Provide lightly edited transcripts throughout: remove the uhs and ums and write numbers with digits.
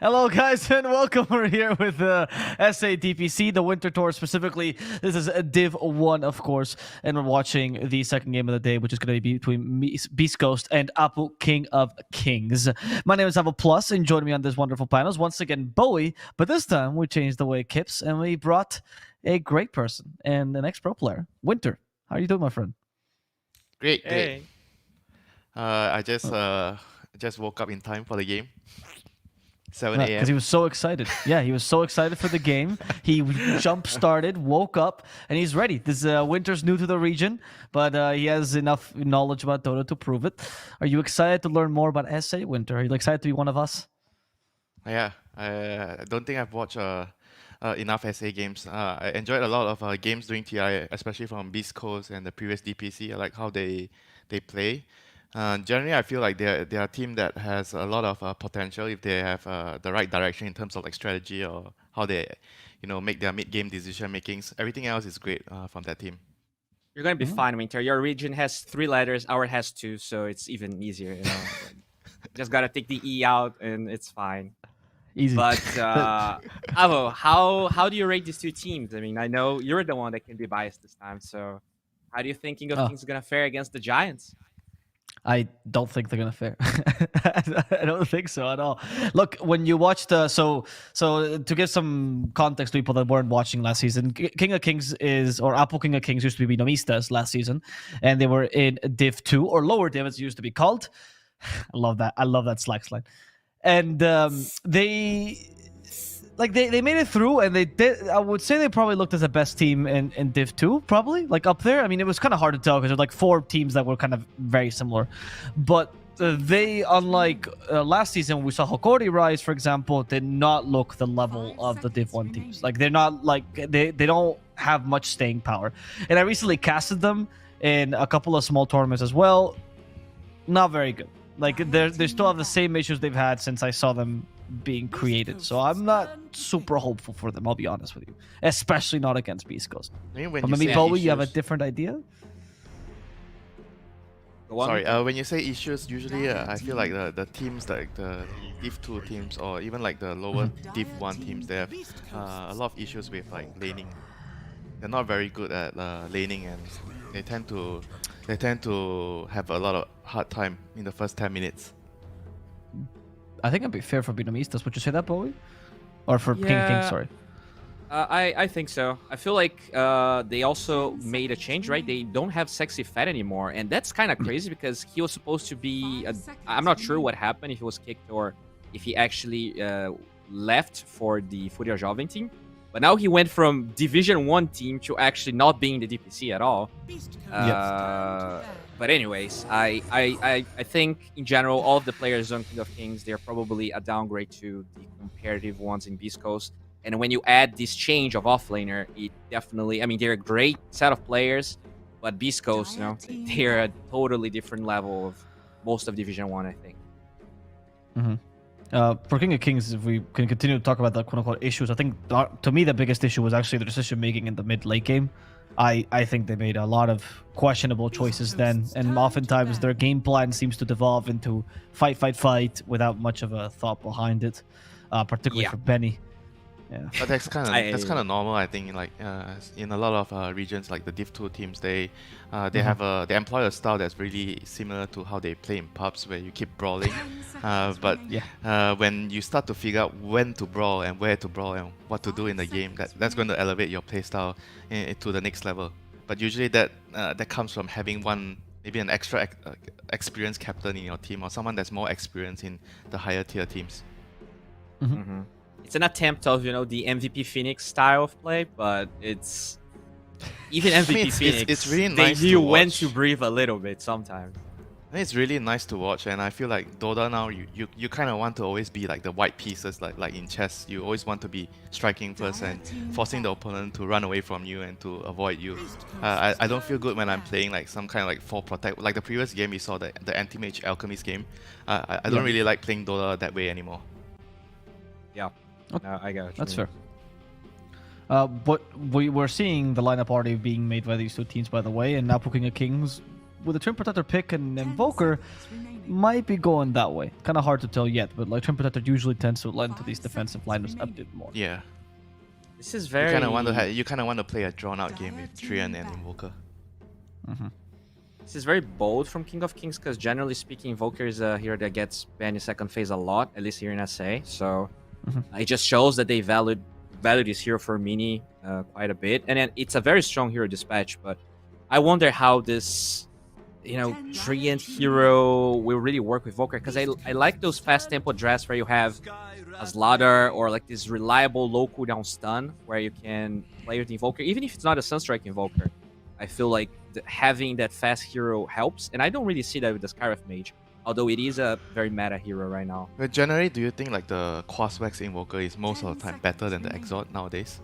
Hello, guys, and welcome. We're here with SA DPC, the Winter Tour specifically. This is Div 1, of course, and we're watching the second game of the day, which is going to be between Beastcoast and Apu, King of Kings. My name is Epulze, and joining me on this wonderful panel is once again Bowie, but this time we changed the way Kips, and we brought a great person and an ex-pro player, Winter. How are you doing, my friend? Great. Hey. I just woke up in time for the game. 7 a.m. Because he was so excited. Yeah, he was so excited for the game. He jump-started, woke up, and he's ready. This Winter's new to the region, but he has enough knowledge about Dota to prove it. Are you excited to learn more about SA, Winter? Are you excited to be one of us? Yeah, I don't think I've watched enough SA games. I enjoyed a lot of games during TI, especially from Beast Coast and the previous DPC. I like how they play. Generally, I feel like they're a team that has a lot of potential if they have the right direction in terms of like strategy or how they, make their mid-game decision makings. Everything else is great from that team. You're gonna be fine, Winter. Your region has 3 letters, ours has 2, so it's even easier. Just gotta take the E out, and it's fine. Easy. But Avo, how do you rate these 2 teams? I mean, I know you're the one that can be biased this time. So, how do you think King of Kings is gonna fare against the Giants? I don't think they're gonna fare. I don't think so at all. Look, when you watch the so to give some context to people that weren't watching last season, King of Kings or Apple King of Kings used to be Nomistas last season, and they were in Div 2 or lower Div as it used to be called. I love that. I love that Slack line. And they made it through, and they did. I would say they probably looked as the best team in Div 2, probably like up there. I mean, it was kind of hard to tell because there's like 4 teams that were kind of very similar, but they, unlike last season, we saw Hokori rise, for example, did not look the level of the Div 1 teams. Like they're not like they don't have much staying power. And I recently casted them in a couple of small tournaments as well. Not very good. Like they still have the same issues they've had since I saw them being created, so I'm not super hopeful for them. I'll be honest with you, especially not against Beast Coast. When But maybe Bowie, you have a different idea. Sorry, when you say issues, usually I feel like the teams like the Div 2 teams or even like the lower Div 1 teams, they have a lot of issues with like laning. They're not very good at laning, and they tend to have a lot of hard time in the first 10 minutes. I think it'd be fair for Vietnamistas. Would you say that, Bowie? Or for King King, sorry. I think so. I feel like they also made a change, right? They don't have Sexy Fat anymore, and that's kind of crazy because he was supposed to be. I'm not sure what happened, if he was kicked or if he actually left for the Fúria Jovem team. But now he went from Division 1 team to actually not being the DPC at all. But anyways, I think in general, all of the players on King of Kings, they're probably a downgrade to the competitive ones in Beast Coast. And when you add this change of offlaner, it definitely, I mean, they're a great set of players, but Beast Coast, they're a totally different level of most of Division 1, I think. For King of Kings, if we can continue to talk about the quote-unquote issues, I think to me the biggest issue was actually the decision-making in the mid-late game. I think they made a lot of questionable choices then, and oftentimes their game plan seems to devolve into fight without much of a thought behind it, particularly for Benny. Yeah. But that's kind of normal, I think. Like in a lot of regions, like the Div 2 teams, they they employ a style that's really similar to how they play in pubs, where you keep brawling. But when you start to figure out when to brawl and where to brawl and what to do in the game, that's going to elevate your playstyle to the next level. But usually that comes from having maybe an extra experienced captain in your team, or someone that's more experienced in the higher tier teams. It's an attempt of, the MVP Phoenix style of play, but it's even MVP Phoenix. It's really nice they knew to when watch. to breathe a little bit sometimes. It's really nice to watch, and I feel like Dota now, you kind of want to always be like the white pieces, like in chess. You always want to be striking first and forcing the opponent to run away from you and to avoid you. I don't feel good when I'm playing like some kind of like full protect. Like the previous game we saw, the Anti-Mage Alchemist game. I don't really like playing Dota that way anymore. Yeah. I got it. That's fair. But we were seeing the lineup already being made by these 2 teams, by the way, and now King of Kings with the Twin Protector pick and Invoker, might be going that way. Kind of hard to tell yet, but like Twin Protector usually tends to lend to these defensive lineups a bit more. Yeah. This is very. You kind of want to play a drawn-out game with Treant and Invoker. This is very bold from King of Kings because generally speaking, Invoker is a hero that gets banned in second phase a lot, at least here in SA. So it just shows that they value this hero for mini quite a bit, and then it's a very strong hero dispatch. But I wonder how this, Treant hero will really work with Invoker because I like those fast tempo drafts where you have a Slaughter or like this reliable low cooldown stun where you can play with Invoker, even if it's not a Sunstrike Invoker. I feel like having that fast hero helps, and I don't really see that with the Skireth Mage, although it is a very meta hero right now. But generally, do you think like the Quaswax Invoker is most of the time better than the Exort nowadays?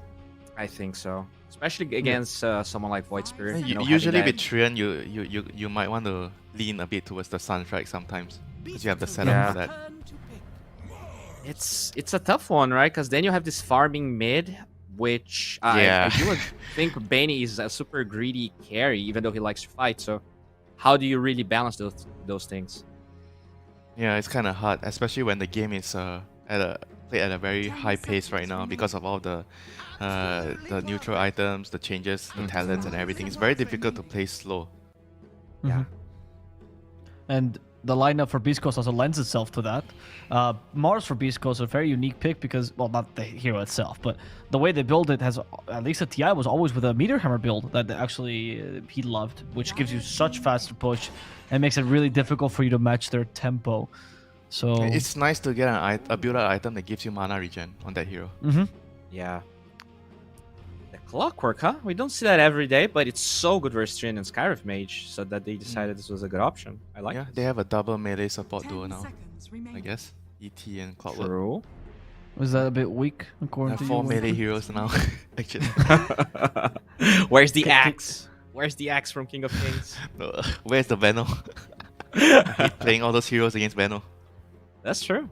I think so, especially against someone like Void Spirit. Usually with Treant, you might want to lean a bit towards the Sunstrike sometimes, because you have the setup for that. It's a tough one, right? Because then you have this farming mid, which I do think Benny is a super greedy carry, even though he likes to fight. So how do you really balance those things? Yeah, it's kind of hard, especially when the game is played at a very high pace right now because of all the neutral items, the changes, the talents, and everything. It's very difficult to play slow. Yeah. And the lineup for Beast Coast also lends itself to that. Mars for Beast Coast is a very unique pick because, well, not the hero itself, but the way they build it has, at least at TI, was always with a Meteor Hammer build that actually he loved, which gives you such faster push and makes it really difficult for you to match their tempo. So it's nice to get a build-up item that gives you mana regen on that hero. Yeah. The Clockwork, huh? We don't see that every day, but it's so good versus Treant and Skireth Mage, so that they decided this was a good option. I like it. They have a double melee support duo now, I guess. ET and Clockwork. True. Was that a bit weak according to you? 4 melee heroes now, actually. Where's the axe? Where's the axe from King of Kings? No, where's the Venom? I hate playing all those heroes against Venom. That's true.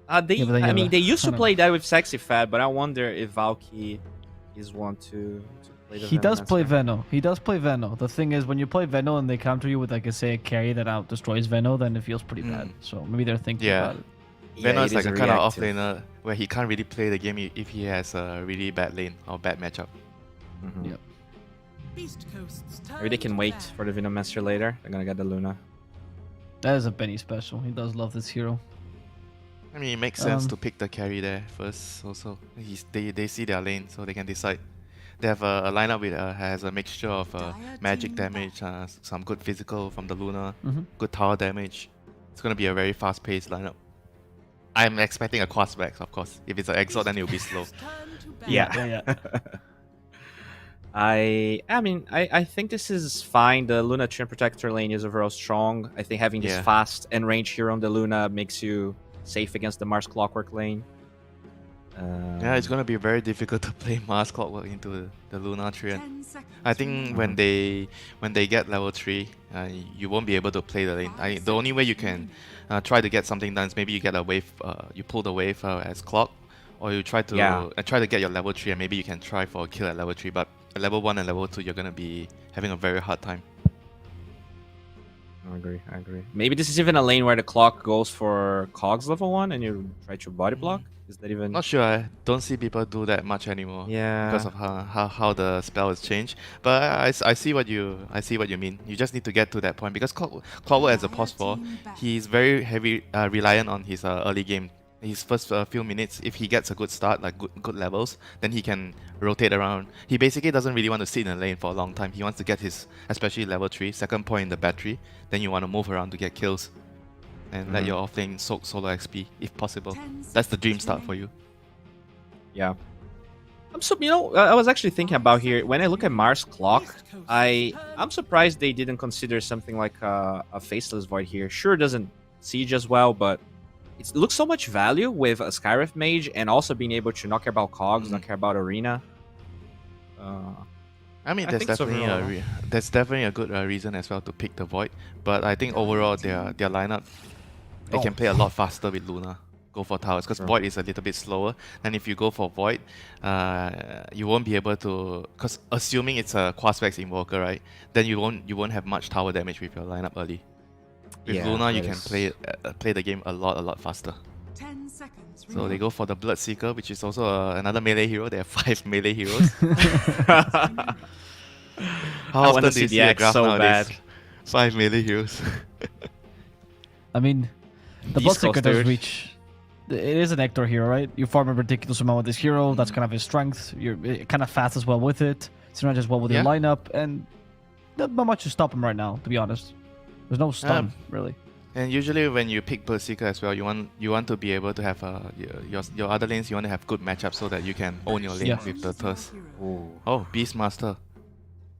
They used to play that with Sexy Fat, but I wonder if Valky is one to play the He Venom does play aspect. Veno. He does play Veno. The thing is, when you play Veno and they counter you with, like, say, a carry that out destroys Veno, then it feels pretty bad. So maybe they're thinking about it. Venom is it like a is kind of off reactive. laner where he can't really play the game if he has a really bad lane or bad matchup. Yep. Maybe they can wait for the Venom Master later. They're gonna get the Luna. That is a Benny special. He does love this hero. I mean, it makes sense to pick the carry there first. Also, they see their lane, so they can decide. They have a lineup with has a mixture of magic damage, some good physical from the Luna, good tower damage. It's gonna be a very fast-paced lineup. I'm expecting a Quaswax, of course. If it's an Exort, then it'll be slow. Yeah. I think this is fine. The Luna Treant Protector lane is overall strong. I think having this fast and range hero on the Luna makes you safe against the Mars Clockwork lane. Yeah, it's gonna be very difficult to play Mars Clockwork into the Luna Treant. I think when they get level 3, you won't be able to play the lane. The only way you can try to get something done is maybe you get a wave, you pull the wave as Clock, or you try to get your level 3 and maybe you can try for a kill at level 3, but at level 1 and level 2 you're gonna be having a very hard time. I agree. Maybe this is even a lane where the Clock goes for Cogs level 1 and you try to body block? Is that even... Not sure, I don't see people do that much anymore. Yeah. Because of how the spell has changed. But I see what you mean. You just need to get to that point because Clockwork as a pos 4, he's very heavy reliant on his early game. His first few minutes, if he gets a good start, like good levels, then he can rotate around. He basically doesn't really want to sit in the lane for a long time. He wants to get his, especially level 3, second point in the battery. Then you want to move around to get kills. And let your offlane soak solo XP, if possible. That's the dream start for you. Yeah. I was actually thinking about here, when I look at Mars Clock, I'm surprised they didn't consider something like a Faceless Void here. Sure, it doesn't siege as well, but it looks so much value with a Skireth Mage and also being able to not care about Cogs, not care about Arena. I mean, there's definitely a good reason as well to pick the Void, but I think overall their lineup, they can play a lot faster with Luna. go for towers because Void is a little bit slower. And if you go for Void, you won't be able to, because assuming it's a Quaspex Invoker, right? Then you won't have much tower damage with your lineup early. With Luna, you can play the game a lot faster. 10 seconds. So they go for the Bloodseeker, which is also another melee hero. They have 5 melee heroes. How I often wanna do you see see the a X graph so nowadays? bad. 5 melee heroes. I mean, the Beast Bloodseeker Coast, does dude. reach. It is an Ector hero, right? You farm a ridiculous amount with this hero. That's kind of his strength. You're kind of fast as well with it. Synergizes well with your lineup, and not much to stop him right now. To be honest, there's no stun really. And usually when you pick Berserker as well, you want to be able to have your other lanes. You want to have good matchups so that you can own your lane with the Thirst. Oh, Beastmaster.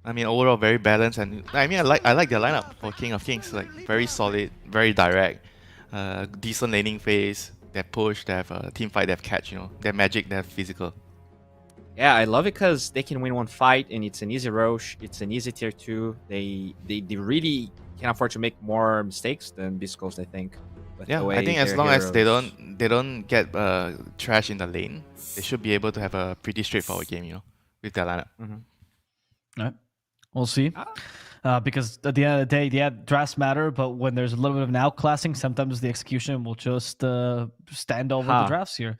I mean, overall very balanced, and I mean, I like their lineup for King of Kings. Like very solid, very direct, decent laning phase. They have push, they have team fight, they have catch. You know, they have magic, they have physical. Yeah, I love it because they can win one fight, and it's an easy Roche. It's an easy tier 2. They really can afford to make more mistakes than Beast Coast, I think. With Yeah, the way I think as their long as they heroes- don't get trash in the lane, they should be able to have a pretty straightforward game. You know, with their lineup. Right. We'll see. Because at the end of the day, yeah, drafts matter, but when there's a little bit of an outclassing, sometimes the execution will just stand over the drafts here.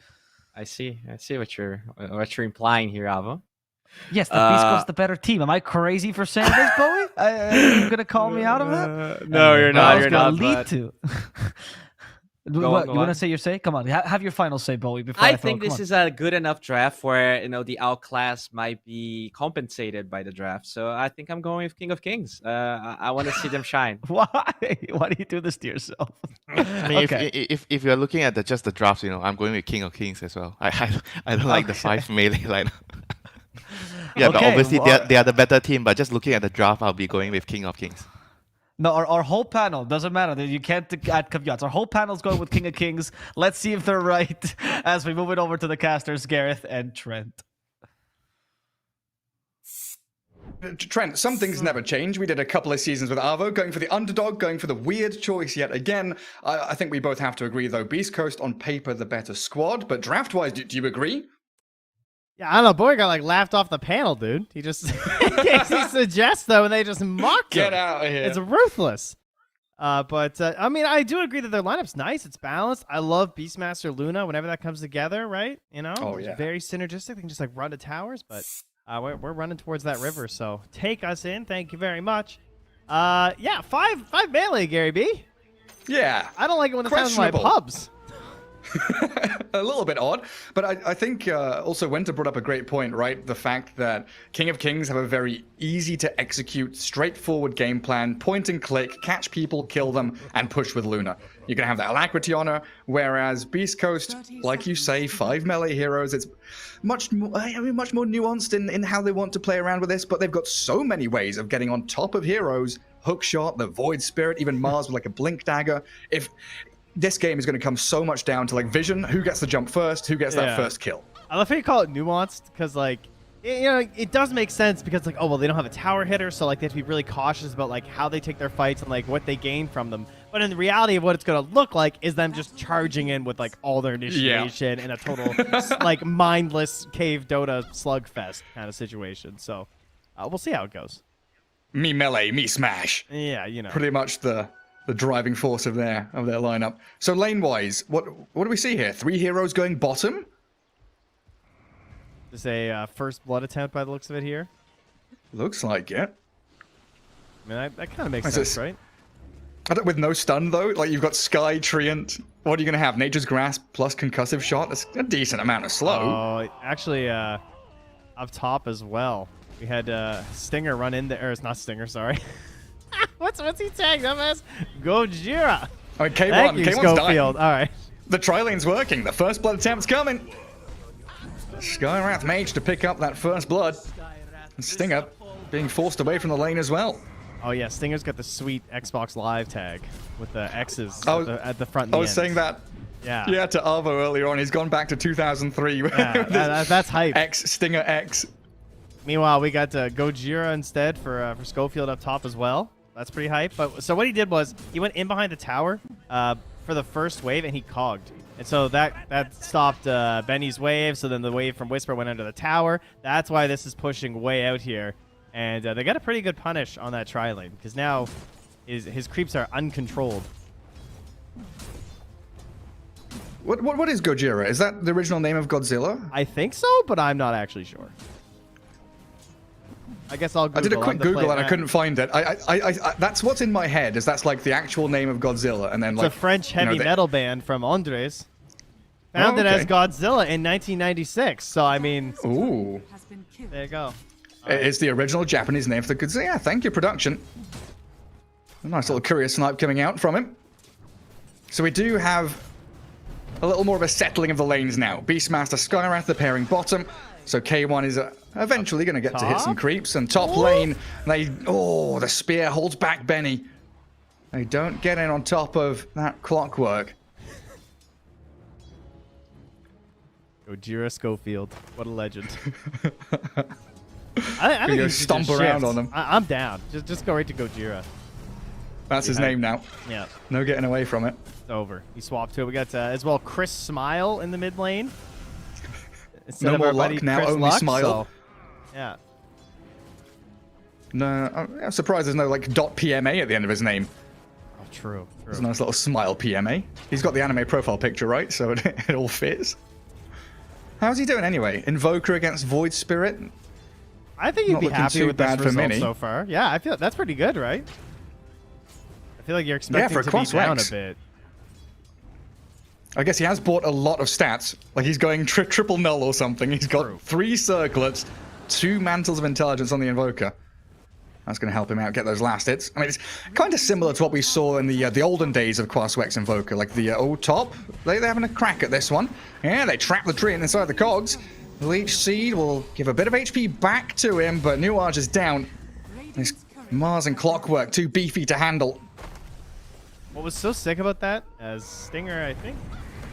I see what you're implying here, Avo. Yes, the Beast Coast's the better team. Am I crazy for saying this, Bowie? Are you gonna call me out of that? No, you're Well, I not. was You're gonna not. lead but to. Go What, on, you want to say your say? Come on, have your final say, Bowie. Before I throw think it. Come this on. is a good enough draft where the outclass might be compensated by the draft. So I think I'm going with King of Kings. I want to see them shine. Why? Why do you do this to yourself? I mean, if you're looking at just the drafts, you know, I'm going with King of Kings as well. I don't like the 5 melee lineup. Yeah, but Okay, obviously well, they are the better team. But just looking at the draft, I'll be going with King of Kings. No, our whole panel doesn't matter. You can't add caveats. Our whole panel's going with King of Kings. Let's see if they're right as we move it over to the casters, Gareth and Trent. Trent, some things never change. We did a couple of seasons with Arvo, going for the underdog, going for the weird choice yet again. I think we both have to agree, though, Beast Coast on paper the better squad, but draft-wise, do you agree? Yeah, I don't know. Boy got like laughed off the panel, dude. He just he suggests though, and they just mocked him. Get out of here. It's ruthless. But I mean, I do agree that their lineup's nice. It's balanced. I love Beastmaster Luna whenever that comes together, right? You know, yeah. It's very synergistic. They can just like run to towers, but we're running towards that river. So take us in. Thank you very much. Yeah, five melee, Gary B. Yeah. I don't like it when it sounds like Questionable. pubs. A little bit odd, but I think also Winter brought up a great point, right? The fact that King of Kings have a very easy to execute, straightforward game plan, point and click, catch people, kill them, and push with Luna. You can have that alacrity on her, whereas Beast Coast, like you say, 5 melee heroes, it's much more nuanced in how they want to play around with this, but they've got so many ways of getting on top of heroes, Hookshot, the Void Spirit, even Mars with like a Blink Dagger. This game is going to come so much down to like vision, who gets the jump first, who gets that first kill. I love how you call it nuanced, because like, you know, it does make sense because like, oh well, they don't have a tower hitter, so like they have to be really cautious about like how they take their fights and like what they gain from them. But in the reality of what it's going to look like is them just charging in with like all their initiation in a total like mindless cave Dota slugfest kind of situation. So we'll see how it goes. Me melee, me smash. Yeah, you know. Pretty much the driving force of their lineup. So lane-wise, what do we see here? 3 heroes going bottom? This is a first blood attempt by the looks of it here. Looks like it. I mean, that kind of makes Is sense, this- right? With no stun, though? Like, you've got Sky, Treant. What are you going to have? Nature's Grasp plus Concussive Shot? That's a decent amount of slow. Oh, actually, up top as well. We had Stinger run in there. Or it's not Stinger, sorry. What's he tagged up as? Gojira. I mean, K1, Thank you, K1's dying. Schofield. All right. The tri-lane's working. The first blood attempt's coming. Skywrath Mage to pick up that first blood. And Stinger being forced away from the lane as well. Oh, yeah. Stinger's got the sweet Xbox Live tag with the X's at the front and I the was end. saying that. Yeah. To Arvo earlier on. He's gone back to 2003. Yeah, that's hype. X, Stinger X. Meanwhile, we got Gojira instead for Schofield up top as well. That's pretty hype. But so what he did was he went in behind the tower for the first wave and he cogged. And so that stopped Benny's wave. So then the wave from Whisper went under the tower. That's why this is pushing way out here. And they got a pretty good punish on that tri lane because now his creeps are uncontrolled. What is Gojira? Is that the original name of Godzilla? I think so, but I'm not actually sure. I guess I'll Google. I did a quick Google and I couldn't find it. I that's what's in my head. Is that's like the actual name of Godzilla, and then it's like a French heavy metal band from Andres. Oh, Founded okay. as Godzilla in 1996. So I mean, Ooh, there you go. it's the original Japanese name for the Godzilla. Yeah, thank you, production. A nice little courier snipe coming out from him. So we do have a little more of a settling of the lanes now. Beastmaster, Skywrath, the pairing bottom. So K1 is eventually going to get to hit some creeps. And top lane, the spear holds back Benny. They don't get in on top of that clockwork. Gojira Schofield. What a legend. I think go you should stomp just around shift. on them. I'm down. Just go right to Gojira. That's his name now. Yeah. No getting away from it. It's over. He swapped to it. We got as well Chris Smile in the mid lane. Instead No of more our buddy luck now, Chris only Luck, Smile. so, yeah. No, I'm surprised there's no like .pma at the end of his name. Oh, true. There's a nice little smile PMA. He's got the anime profile picture, right? So it all fits. How's he doing anyway? Invoker against Void Spirit? I think you'd Not be looking happy too with this bad for result Mini. so far. Yeah, I feel that's pretty good, right? I feel like you're expecting for a to be down a Crosswax. bit. I guess he has bought a lot of stats. Like he's going triple null or something. He's got True. 3 circlets, 2 mantles of intelligence on the Invoker. That's going to help him out get those last hits. I mean, it's kind of similar to what we saw in the olden days of Crosswax Invoker. Like the top, they're having a crack at this one. Yeah, they trap the tree inside the cogs. Leech Seed will give a bit of HP back to him, but Nuage is down. This Mars and Clockwork, too beefy to handle. What was so sick about that? As Stinger, I think.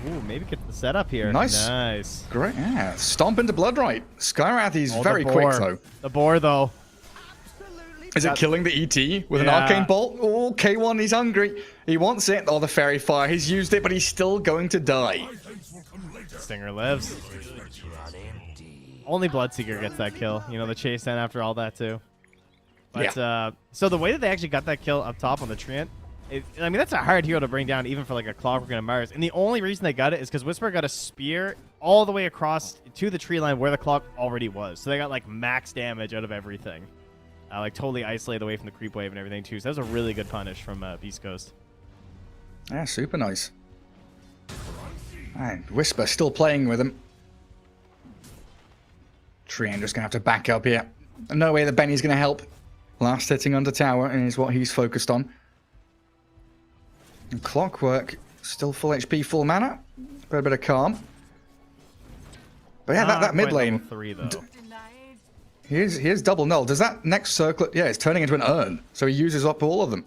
Ooh, maybe get the setup here. Nice. Nice. Great, yeah. Stomp into Bloodright. Skywrath, he's Oh, the very quick, boar. though. The boar, though. Is it killing the ET with an Yeah. Arcane Bolt? Oh, K1, he's hungry. He wants it. Oh, the Fairy Fire. He's used it, but he's still going to die. Stinger lives. Only Bloodseeker gets that kill. You know, the chase down after all that, too. But, so the way that they actually got that kill up top on the Treant, I mean, that's a hard hero to bring down, even for like a Clockwork and a Mars. And the only reason they got it is because Whisper got a spear all the way across to the tree line where the clock already was. So they got like max damage out of everything. Like totally isolated away from the creep wave and everything, too. So that was a really good punish from Beast Coast. Yeah, super nice. And Whisper still playing with him. Treant just going to have to back up here. No way that Benny's going to help. Last hitting under tower is what he's focused on. And Clockwork, still full HP, full mana. Got a bit of calm. But yeah, that mid lane. 3, though. Here's double null. Does that next circlet... Yeah, it's turning into an urn. So he uses up all of them.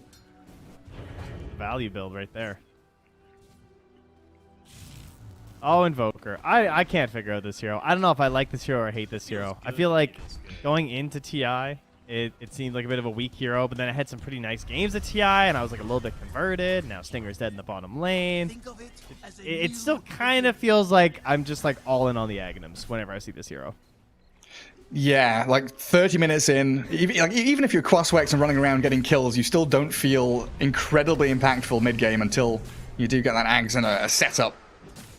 Value build right there. Oh, Invoker. I can't figure out this hero. I don't know if I like this hero or hate this hero. I feel like going into TI, it seemed like a bit of a weak hero, but then I had some pretty nice games at TI, and I was like a little bit converted. Now Stinger's dead in the bottom lane. It still kind of feels like I'm just like all in on the Aghanims whenever I see this hero. Yeah, like 30 minutes in, even if you're crosswax and running around getting kills, you still don't feel incredibly impactful mid-game until you do get that Aghs and a setup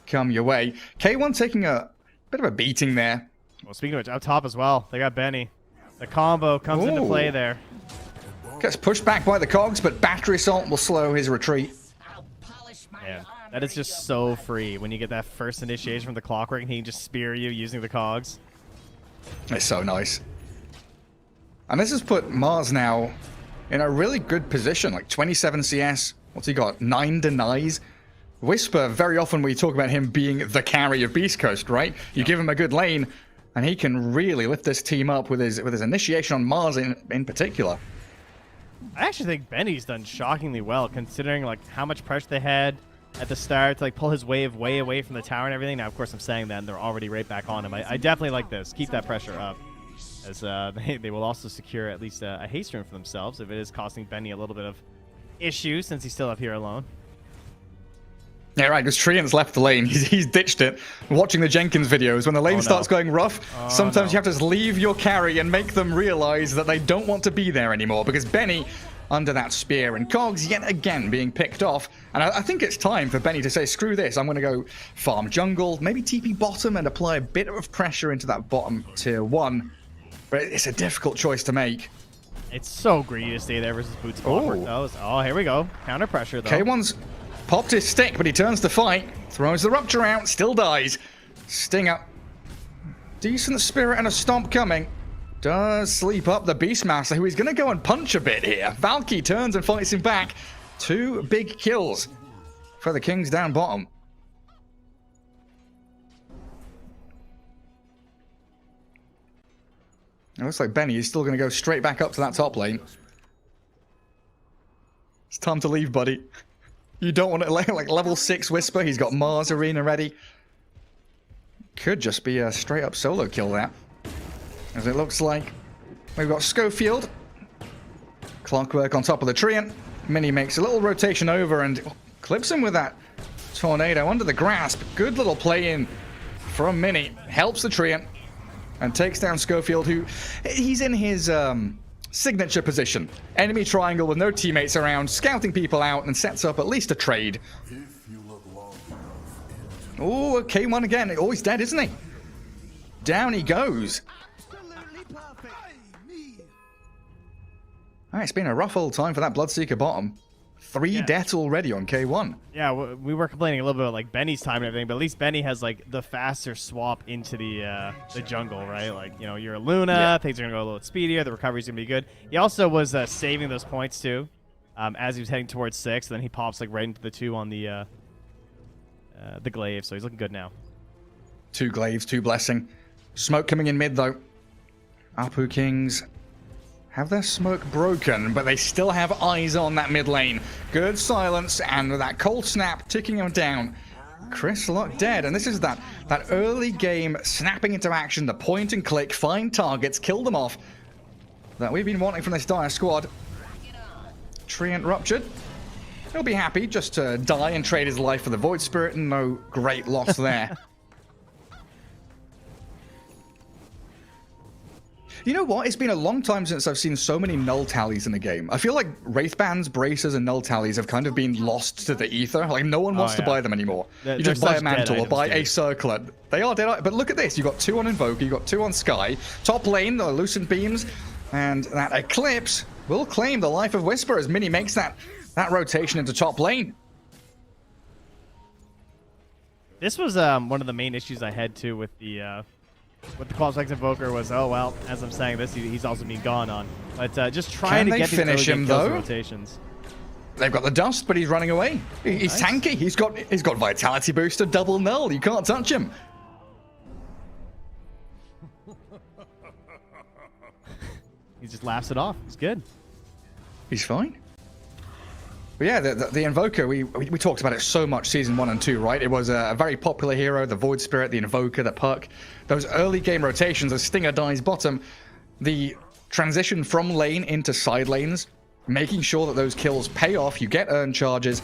come your way. K1 taking a bit of a beating there. Well, speaking of which, up top as well, they got Benny. The combo comes into play there. Gets pushed back by the cogs, but Battery Assault will slow his retreat. Yeah, that is just so free when you get that first initiation from the Clockwork and he can just spear you using the cogs. It's so nice. And this has put Mars now in a really good position, like 27 CS. What's he got? 9 denies. Whisper, very often we talk about him being the carry of Beast Coast, right? You give him a good lane, and he can really lift this team up with his initiation on Mars in particular. I actually think Benny's done shockingly well, considering like how much pressure they had at the start to like pull his wave way away from the tower and everything. Now, of course, I'm saying that, and they're already right back on him. I definitely like this. Keep that pressure up, as they will also secure at least a haste rune for themselves if it is costing Benny a little bit of issue since he's still up here alone. Yeah, right, because Treant's left the lane. He's ditched it. Watching the Jenkins videos, when the lane starts going rough, sometimes you have to just leave your carry and make them realize that they don't want to be there anymore, because Benny, under that spear, and Cogs yet again being picked off. And I think it's time for Benny to say, screw this, I'm going to go farm jungle, maybe TP bottom and apply a bit of pressure into that bottom tier 1. But it's a difficult choice to make. It's so greedy to stay there versus Boots Clockwork, though. Oh, here we go. Counter pressure, though. K1's popped his stick, but he turns to fight. Throws the Rupture out, still dies. Stinger. Decent spirit and a stomp coming. Does sleep up the Beastmaster, who is going to go and punch a bit here. Valky turns and fights him back. 2 big kills for the Kings down bottom. It looks like Benny is still going to go straight back up to that top lane. It's time to leave, buddy. You don't want to, like level 6 Whisper. He's got Mars Arena ready. Could just be a straight up solo kill there. As it looks like we've got Schofield. Clockwork on top of the Treant. Mini makes a little rotation over and clips him with that tornado under the grasp. Good little play in from Mini. Helps the Treant and takes down Schofield, who he's in his signature position. Enemy triangle with no teammates around, scouting people out, and sets up at least a trade. Oh, K1 again. Oh, he's dead, isn't he? Down he goes. Alright, it's been a rough old time for that Bloodseeker bottom. 3 deaths already on K1. Yeah, we were complaining a little bit about like Benny's time and everything, but at least Benny has like the faster swap into the jungle, right? Like, you know, you're a Luna, things are gonna go a little speedier, the recovery's gonna be good. He also was saving those points too, as he was heading towards 6, and then he pops like right into the 2 on the glaive, so he's looking good now. 2 glaives, 2 blessing. Smoke coming in mid though. APU Kings have their smoke broken, but they still have eyes on that mid lane. Good silence, and with that cold snap ticking him down. Chris Luck dead, and this is that early game snapping into action, the point and click, find targets, kill them off, that we've been wanting from this dire squad. Treant ruptured. He'll be happy just to die and trade his life for the Void Spirit, and no great loss there. You know what? It's been a long time since I've seen so many null tallies in the game. I feel like Wraith Bands, Bracers, and null tallies have kind of been lost to the ether. Like, no one wants to buy them anymore. You just buy a mantle or buy a circlet. They are dead. But look at this. You've got 2 on Invoker, you've got 2 on Sky. Top lane, the Lucent Beams, and that Eclipse will claim the life of Whisper as Mini makes that rotation into top lane. This was one of the main issues I had too with the Qualflex Invoker was, oh well, as I'm saying this, he's also been gone on. But just trying to get finish him though. Rotations. They've got the dust, but he's running away. He's tanky. He's got vitality booster, double null. You can't touch him. He just laughs it off. He's good. He's fine. But yeah, the Invoker, we talked about it so much Season 1 and 2, right? It was a very popular hero, the Void Spirit, the Invoker, the Puck. Those early game rotations as Stinger dies bottom, the transition from lane into side lanes, making sure that those kills pay off, you get earn charges.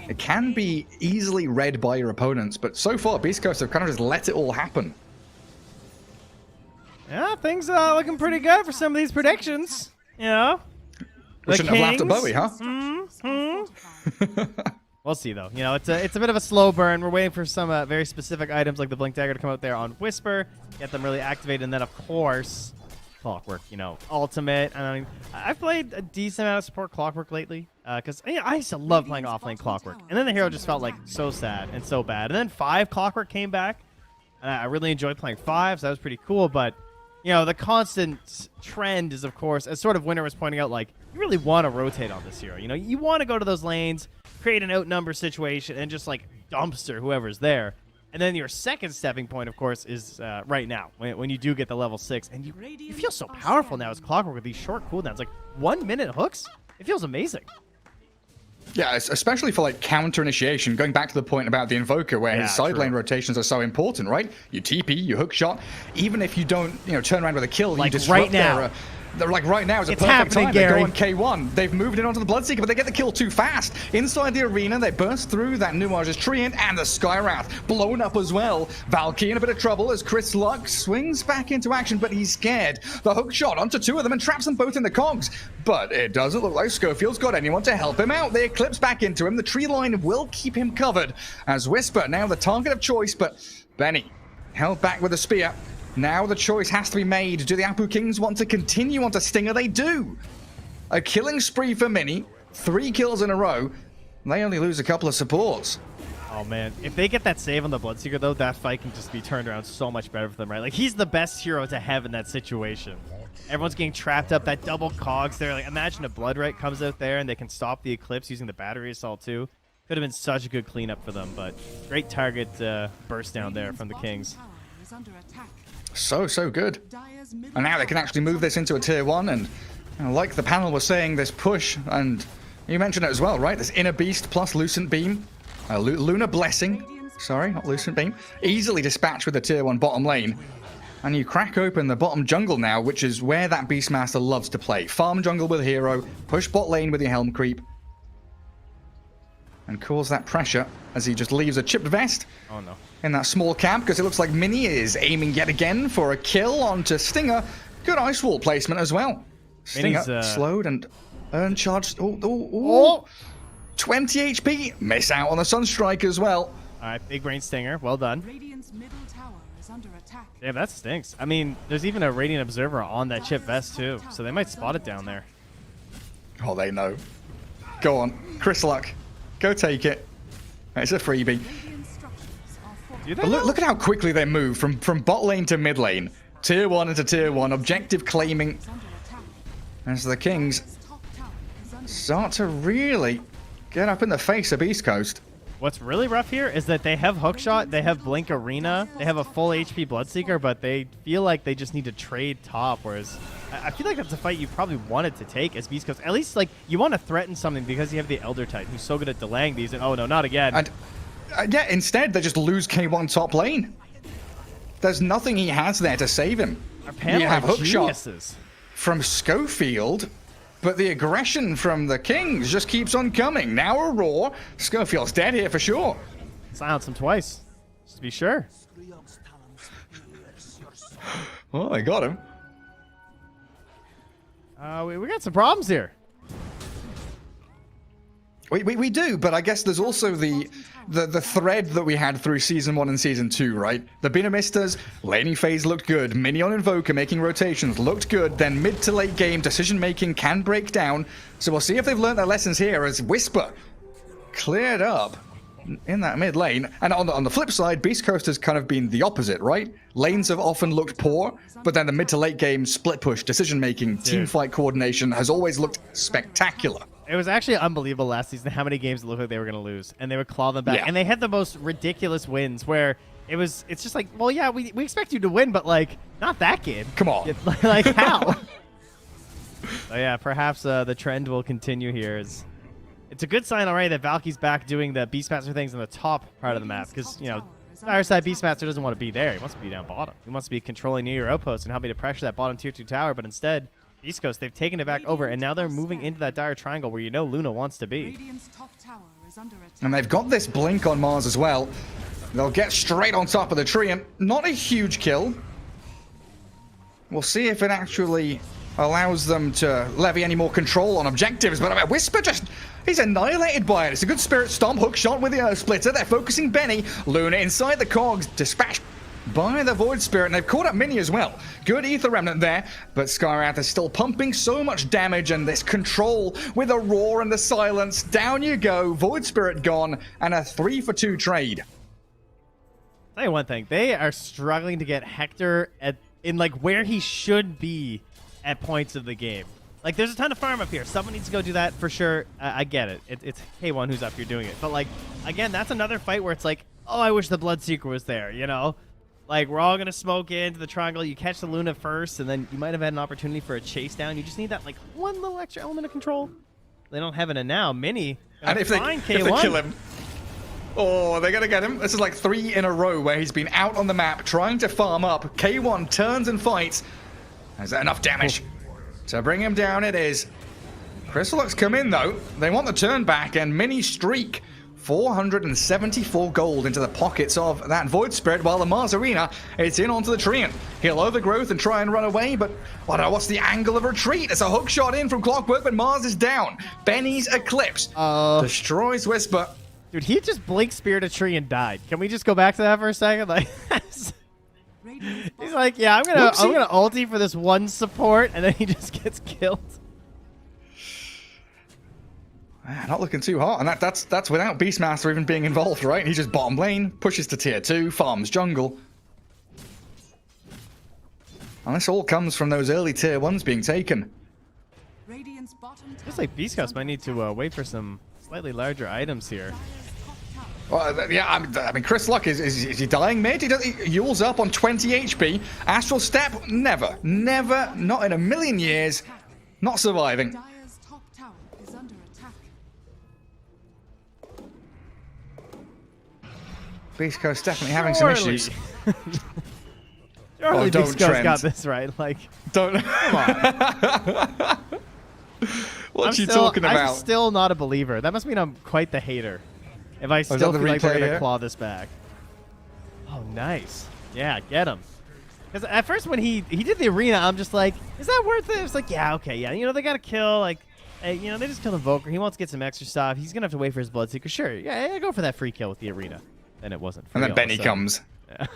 It can be easily read by your opponents, but so far, Beast Coast have kind of just let it all happen. Yeah, things are looking pretty good for some of these predictions. You know? We shouldn't have laughed at Bowie, huh? We'll see, though. You know, it's a bit of a slow burn. We're waiting for some very specific items like the Blink Dagger to come out there on Whisper, get them really activated, and then, of course, Clockwork, you know, Ultimate. I mean, I've played a decent amount of support Clockwork lately, because I used to love playing offlane Clockwork. And then the hero just felt, like, so sad and so bad. And then 5 Clockwork came back, and I really enjoyed playing 5, so that was pretty cool, but you know, the constant trend is, of course, as sort of Winter was pointing out, like, you really want to rotate on this hero. You know, you want to go to those lanes, create an outnumber situation, and just, like, dumpster whoever's there. And then your second stepping point, of course, is right now, when you do get the level 6. And you feel so powerful now as Clockwork with these short cooldowns. Like, 1 minute hooks? It feels amazing. Yeah, especially for like counter initiation, going back to the point about the Invoker where his side lane rotations are so important, right? You TP, you hook shot, even if you don't, you know, turn around with a kill, like you disrupt right now. They're like right now is a It's perfect happening, time. They go Gary. on K1. They've moved in onto the Bloodseeker, but they get the kill too fast. Inside the arena, they burst through that Nuage's Treant and the Skywrath blown up as well. Valky in a bit of trouble as Chris Luck swings back into action, but he's scared. The hook shot onto two of them and traps them both in the cogs. But it doesn't look like Schofield's got anyone to help him out. They eclipse back into him. The tree line will keep him covered as Whisper now the target of choice, but Benny held back with a spear. Now the choice has to be made. Do the APU Kings want to continue onto Stinger? They do. A killing spree for Mini. 3 kills in a row. They only lose a couple of supports. Oh, man. If they get that save on the Bloodseeker, though, that fight can just be turned around so much better for them, right? Like, he's the best hero to have in that situation. Everyone's getting trapped up. That double cogs there. Like, imagine a Bloodright comes out there and they can stop the Eclipse using the battery assault, too. Could have been such a good cleanup for them, but great target burst down there from the Kings. So good. And now they can actually move this into a tier 1, and like the panel was saying, this push, and you mentioned it as well, right? This Inner Beast plus Lucent Beam, Lunar Blessing, sorry, not Lucent Beam, easily dispatched with the tier 1 bottom lane. And you crack open the bottom jungle now, which is where that Beastmaster loves to play. Farm jungle with a hero, push bot lane with your Helm Creep, and cause that pressure as he just leaves a chipped vest. Oh, no. In that small camp, because it looks like Mini is aiming yet again for a kill onto Stinger. Good ice wall placement as well. Stinger slowed and earned charged. Oh. 20 HP. Miss out on the Sunstrike as well. All right, big brain Stinger. Well done. Radiant's middle tower is under attack. Yeah, that stinks. I mean, there's even a Radiant Observer on that chip vest, too, so they might spot it down there. Oh, they know. Go on. Chris Luck. Go take it. It's a freebie. But look at how quickly they move from bot lane to mid lane. Tier 1 into tier 1. Objective claiming. As the Kings start to really get up in the face of East Coast. What's really rough here is that they have Hookshot, they have Blink Arena, they have a full HP Bloodseeker, but they feel like they just need to trade top, whereas I feel like that's a fight you probably wanted to take as Beast Coast. At least, like, you want to threaten something because you have the Elder Titan who's so good at delaying these, and oh no, not again. And yeah, instead they just lose K1 top lane. There's nothing he has there to save him. Our panel You have are Hookshot geniuses. from Schofield, but the aggression from the Kings just keeps on coming. Now a roar. Schofield's dead here for sure. Silence him twice, just to be sure. Oh, they got him. We got some problems here. We do, but I guess there's also the thread that we had through Season 1 and Season 2, right? The Binamistas, laning phase looked good. Minion Invoker making rotations looked good. Then mid to late game decision-making can break down. So we'll see if they've learned their lessons here as Whisper cleared up in that mid lane. And on the flip side, Beast Coast has kind of been the opposite, right? Lanes have often looked poor, but then the mid to late game split push, decision-making, team fight coordination has always looked spectacular. It was actually unbelievable last season how many games it looked like they were going to lose, and they would claw them back. Yeah. And they had the most ridiculous wins where it's just like, well, yeah, we expect you to win, but, like, not that game. Come on. Like, how? So, yeah, perhaps the trend will continue here. It's a good sign already that Valky's back doing the Beastmaster things in the top part of the map, because, you know, Fireside Beastmaster doesn't want to be there. He wants to be down bottom. He wants to be controlling near your outpost and helping to pressure that bottom tier 2 tower, but instead, East Coast, they've taken it back over, and now they're moving into that dire triangle where you know Luna wants to be. And they've got this blink on Mars as well. They'll get straight on top of the tree, and not a huge kill. We'll see if it actually allows them to levy any more control on objectives, but I mean, Whisper just, he's annihilated by it. It's a good Spirit Stomp, hook shot with the Earth Splitter. They're focusing Benny. Luna inside the cogs, dispatched by the Void Spirit, and they've caught up Mini as well. Good Ether Remnant there, but Skywrath is still pumping so much damage, and this control with a roar and the silence. Down you go, Void Spirit gone, and a 3-for-2 trade. Tell you one thing, they are struggling to get Hector in like where he should be at points of the game. Like, there's a ton of farm up here. Someone needs to go do that for sure. I get it. It's K1 who's up here doing it. But, like, again, that's another fight where it's like, oh, I wish the Bloodseeker was there, you know? Like, we're all going to smoke into the triangle. You catch the Luna first, and then you might have had an opportunity for a chase down. You just need that, like, one little extra element of control. They don't have it, and now Mini And if they kill him, oh, they're going to get him. This is like 3 in a row where he's been out on the map trying to farm up. K1 turns and fights. Is that enough damage To bring him down it is. Crystalux come in though. They want the turn back and mini streak. 474 gold into the pockets of that Void Spirit, while the Mars Arena is in onto the Treant. He'll overgrowth and try and run away, but what's the angle of retreat? It's a hook shot in from Clockwork, but Mars is down. Benny's Eclipse destroys Whisper. Dude, he just blinked Spirit a tree and died. Can we just go back to that for a second? Like, he's like, yeah, I'm gonna ulti for this one support, and then he just gets killed. Not looking too hot, and that's without Beastmaster even being involved, right? He's just bottom lane, pushes to tier 2, farms jungle. And this all comes from those early tier 1s being taken. Looks like beastcoast might need to wait for some slightly larger items here. Well, yeah, I mean, Chris Luck, is he dying mid? He Yule's up on 20 HP. Astral Step, never, not in a million years, not surviving. Dire's top tower is under attack. Beast Coast definitely having some issues. Surely don't, Beast Coast Trent. got this right. Like, Don't. come on. What you talking I'm about? still not a believer. That must mean I'm quite the hater. If I is that still the feel like they're replay going to here? claw this back. Oh, nice. Yeah, get him. Because at first when he did the arena, I'm just like, is that worth it? It's like, yeah, okay, yeah. You know, they got to kill, like, hey, you know, they just killed Invoker. He wants to get some extra stuff. He's going to have to wait for his Bloodseeker. Sure, yeah, go for that free kill with the arena. Then it wasn't free. And then Benny so. comes. Yeah.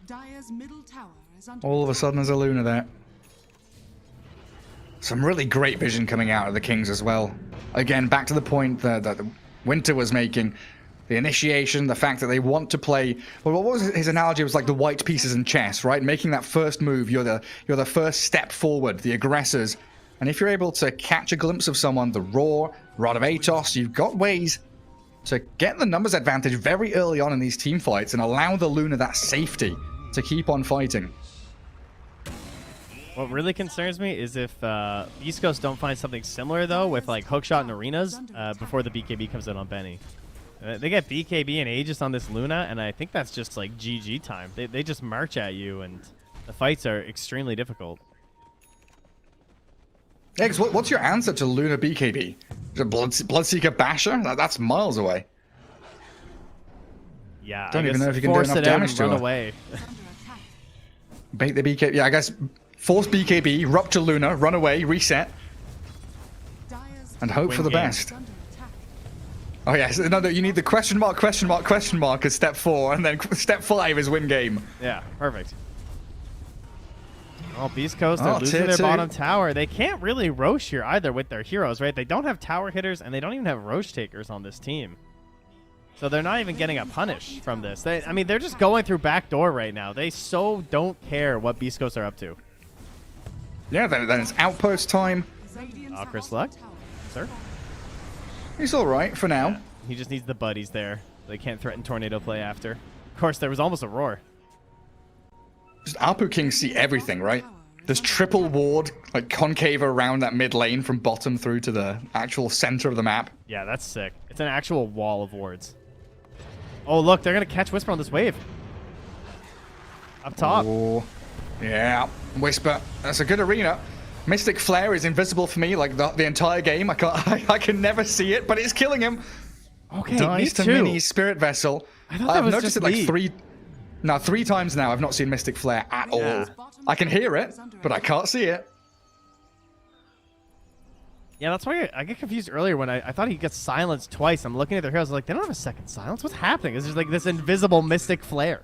Dire's middle tower is under All of a sudden, there's a Luna there. Some really great vision coming out of the Kings as well. Again, back to the point that Winter was making. The initiation, the fact that they want to play. Well, what was his analogy? It was like the white pieces in chess, right? Making that first move, you're the first step forward, the aggressors. And if you're able to catch a glimpse of someone, the Roar, Rod of Atos, you've got ways to get the numbers advantage very early on in these team fights and allow the Luna that safety to keep on fighting. What really concerns me is if East Coast don't find something similar, though, with like hookshot and arenas before the BKB comes out on Benny. They get BKB and Aegis on this Luna, and I think that's just like GG time. They just march at you, and the fights are extremely difficult. Eggs, what's your answer to Luna BKB? Is it Bloodseeker Basher? That's miles away. Yeah, Don't I even guess know if you can do force enough it out damage and to run her. away. Bait the BKB. Yeah, I guess force BKB, rupture Luna, run away, reset, Dire's and hope Win for the game. best. under attack. Oh yes, no, you need the question mark as step 4, and then step 5 is win game. Yeah, perfect. Oh, Beast Coast, they're Oh, losing tier their 2. bottom tower. They can't really Roche here either with their heroes, right? They don't have tower hitters, and they don't even have Roche takers on this team. So they're not even getting a punish from this. I mean, they're just going through backdoor right now. They so don't care what Beast Coast are up to. Yeah, then it's outpost time. Radiant's Chris bottom Luck? tower Sir? He's all right for now. He just needs the buddies there. They can't threaten tornado play after. Of course, there was almost a roar. Just Alpu Kings see everything, right? There's triple ward, like concave around that mid lane from bottom through to the actual center of the map. Yeah, that's sick. It's an actual wall of wards. Oh, look, they're going to catch Whisper on this wave. Up top. Oh, yeah. Whisper. That's a good arena. Mystic Flare is invisible for me like the entire game. I can never see it, but it's killing him. Okay, Dies me to too. mini Spirit Vessel. I thought that I've was noticed just it like me. three times now. I've not seen Mystic Flare at Yeah. all. I can hear it, but I can't see it. Yeah, that's why I get confused earlier when I thought he gets silenced twice. I'm looking at their heroes like, they don't have a second silence. What's happening? It's just like this invisible Mystic Flare.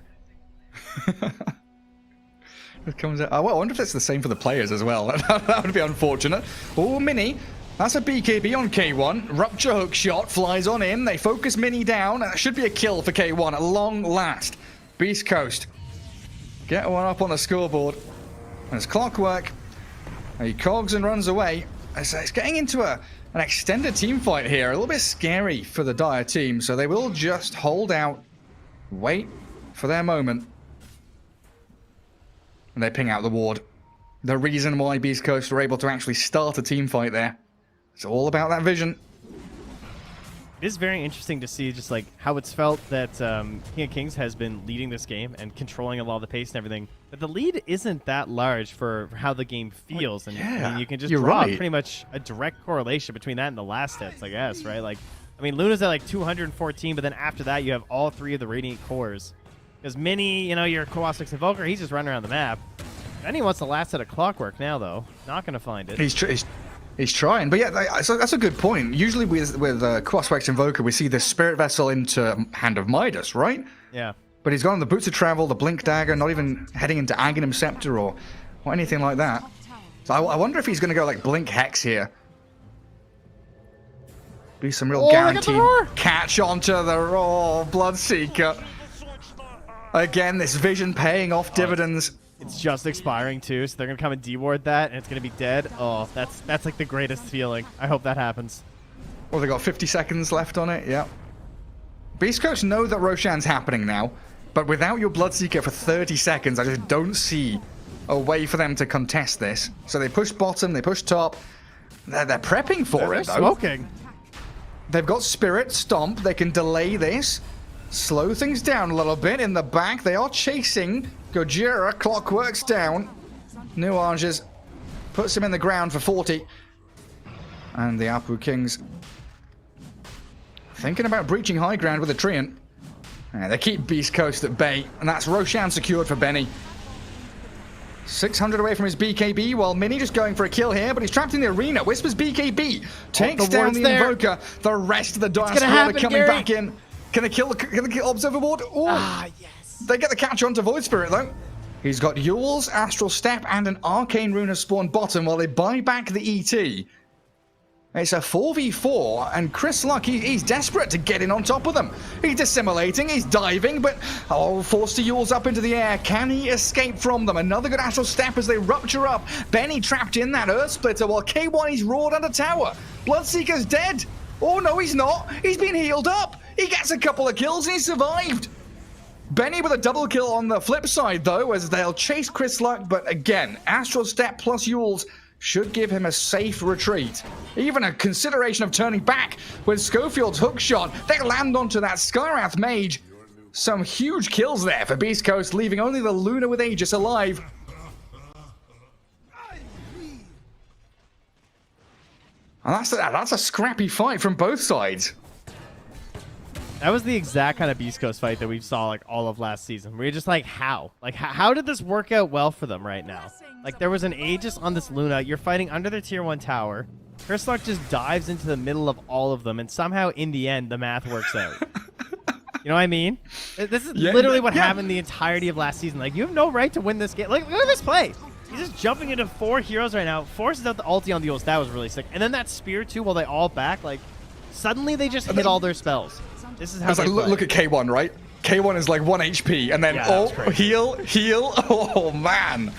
It comes out. Oh, well, I wonder if it's the same for the players as well. That would be unfortunate. Oh, Mini. That's a BKB on K1. Rupture hook shot flies on in. They focus Mini down. That should be a kill for K1 at long last. Beast Coast. Get one up on the scoreboard. There's Clockwork. He cogs and runs away. It's getting into an extended team fight here. A little bit scary for the Dire team. So they will just hold out. Wait for their moment. And they ping out the ward. The reason why Beast Coast were able to actually start a team fight there. It's all about that vision. It is very interesting to see just like how it's felt that King of Kings has been leading this game and controlling a lot of the pace and everything But the lead isn't that large for how the game feels, and I yeah, mean, you can just you're draw right. pretty much a direct correlation between that and the last hits, I guess, right? Like, I mean, Luna's at like 214, but then after that, you have all 3 of the Radiant cores. Because Mini, you know, your Kowalski's Invoker, he's just running around the map. Then he wants the last hit of Clockwork now, though. Not going to find it. He's trying, but yeah, so that's a good point. Usually with Kowalski's Invoker, we see the Spirit Vessel into Hand of Midas, right? Yeah. But he's gone the Boots of Travel, the Blink Dagger, not even heading into Aghanim Scepter or anything like that. So I wonder if he's going to go like Blink Hex here. Be some real guaranteed catch onto the raw Bloodseeker. Again, this vision paying off dividends. It's just expiring too, so they're gonna come and deward that, and it's gonna be dead. Oh, that's like the greatest feeling. I hope that happens. Well, they got 50 seconds left on it. Yeah. Beast Coast know that Roshan's happening now, but without your Bloodseeker for 30 seconds, I just don't see a way for them to contest this. So they push bottom, they push top. They're prepping for They're it, though. smoking. They've got Spirit, Stomp. They can delay this, slow things down a little bit. In the back, they are chasing Gojira. Clockwork's down. Nuanges puts him in the ground for 40. And the APU Kings thinking about breaching high ground with a Treant. They keep Beast Coast at bay, and that's Roshan secured for Benny. 600 away from his BKB, while Mini just going for a kill here, but he's trapped in the arena. Whispers BKB, takes down the Invoker. The rest of the Dire Squad are coming back in. Can they kill Observer Ward? Ooh. Ah, yes. They get the catch onto Void Spirit, though. He's got Yule's, Astral Step, and an Arcane Rune have spawned bottom while they buy back the ET. It's a 4v4, and Chris Luck, he's desperate to get in on top of them. He's dissimulating, he's diving, but forced to Yule's up into the air. Can he escape from them? Another good Astral Step as they rupture up. Benny trapped in that Earth Splitter while K1 is roared under tower. Bloodseeker's dead. Oh, no, he's not. He's been healed up. He gets a couple of kills and he survived. Benny with a double kill on the flip side, though, as they'll chase Chris Luck, but again, Astral Step plus Yule's should give him a safe retreat. Even a consideration of turning back with Schofield's hookshot. They land onto that Skywrath Mage. Some huge kills there for Beast Coast, leaving only the Luna with Aegis alive. And that's a scrappy fight from both sides. That was the exact kind of Beast Coast fight that we saw like all of last season. We're just like, how? Like, how did this work out well for them right now? Like, there was an Aegis on this Luna. You're fighting under their tier 1 tower. Chris Luck just dives into the middle of all of them, and somehow in the end, the math works out. You know what I mean? This is literally what happened the entirety of last season. Like, you have no right to win this game. Like, look at this play. He's just jumping into 4 heroes right now. Forces out the ulti on the Yules. That was really sick. And then that spear, too, while they all back. Like, suddenly they just hit all their spells. This is how they play. Look at K1, right? K1 is like 1 HP, and then heal. Oh, man.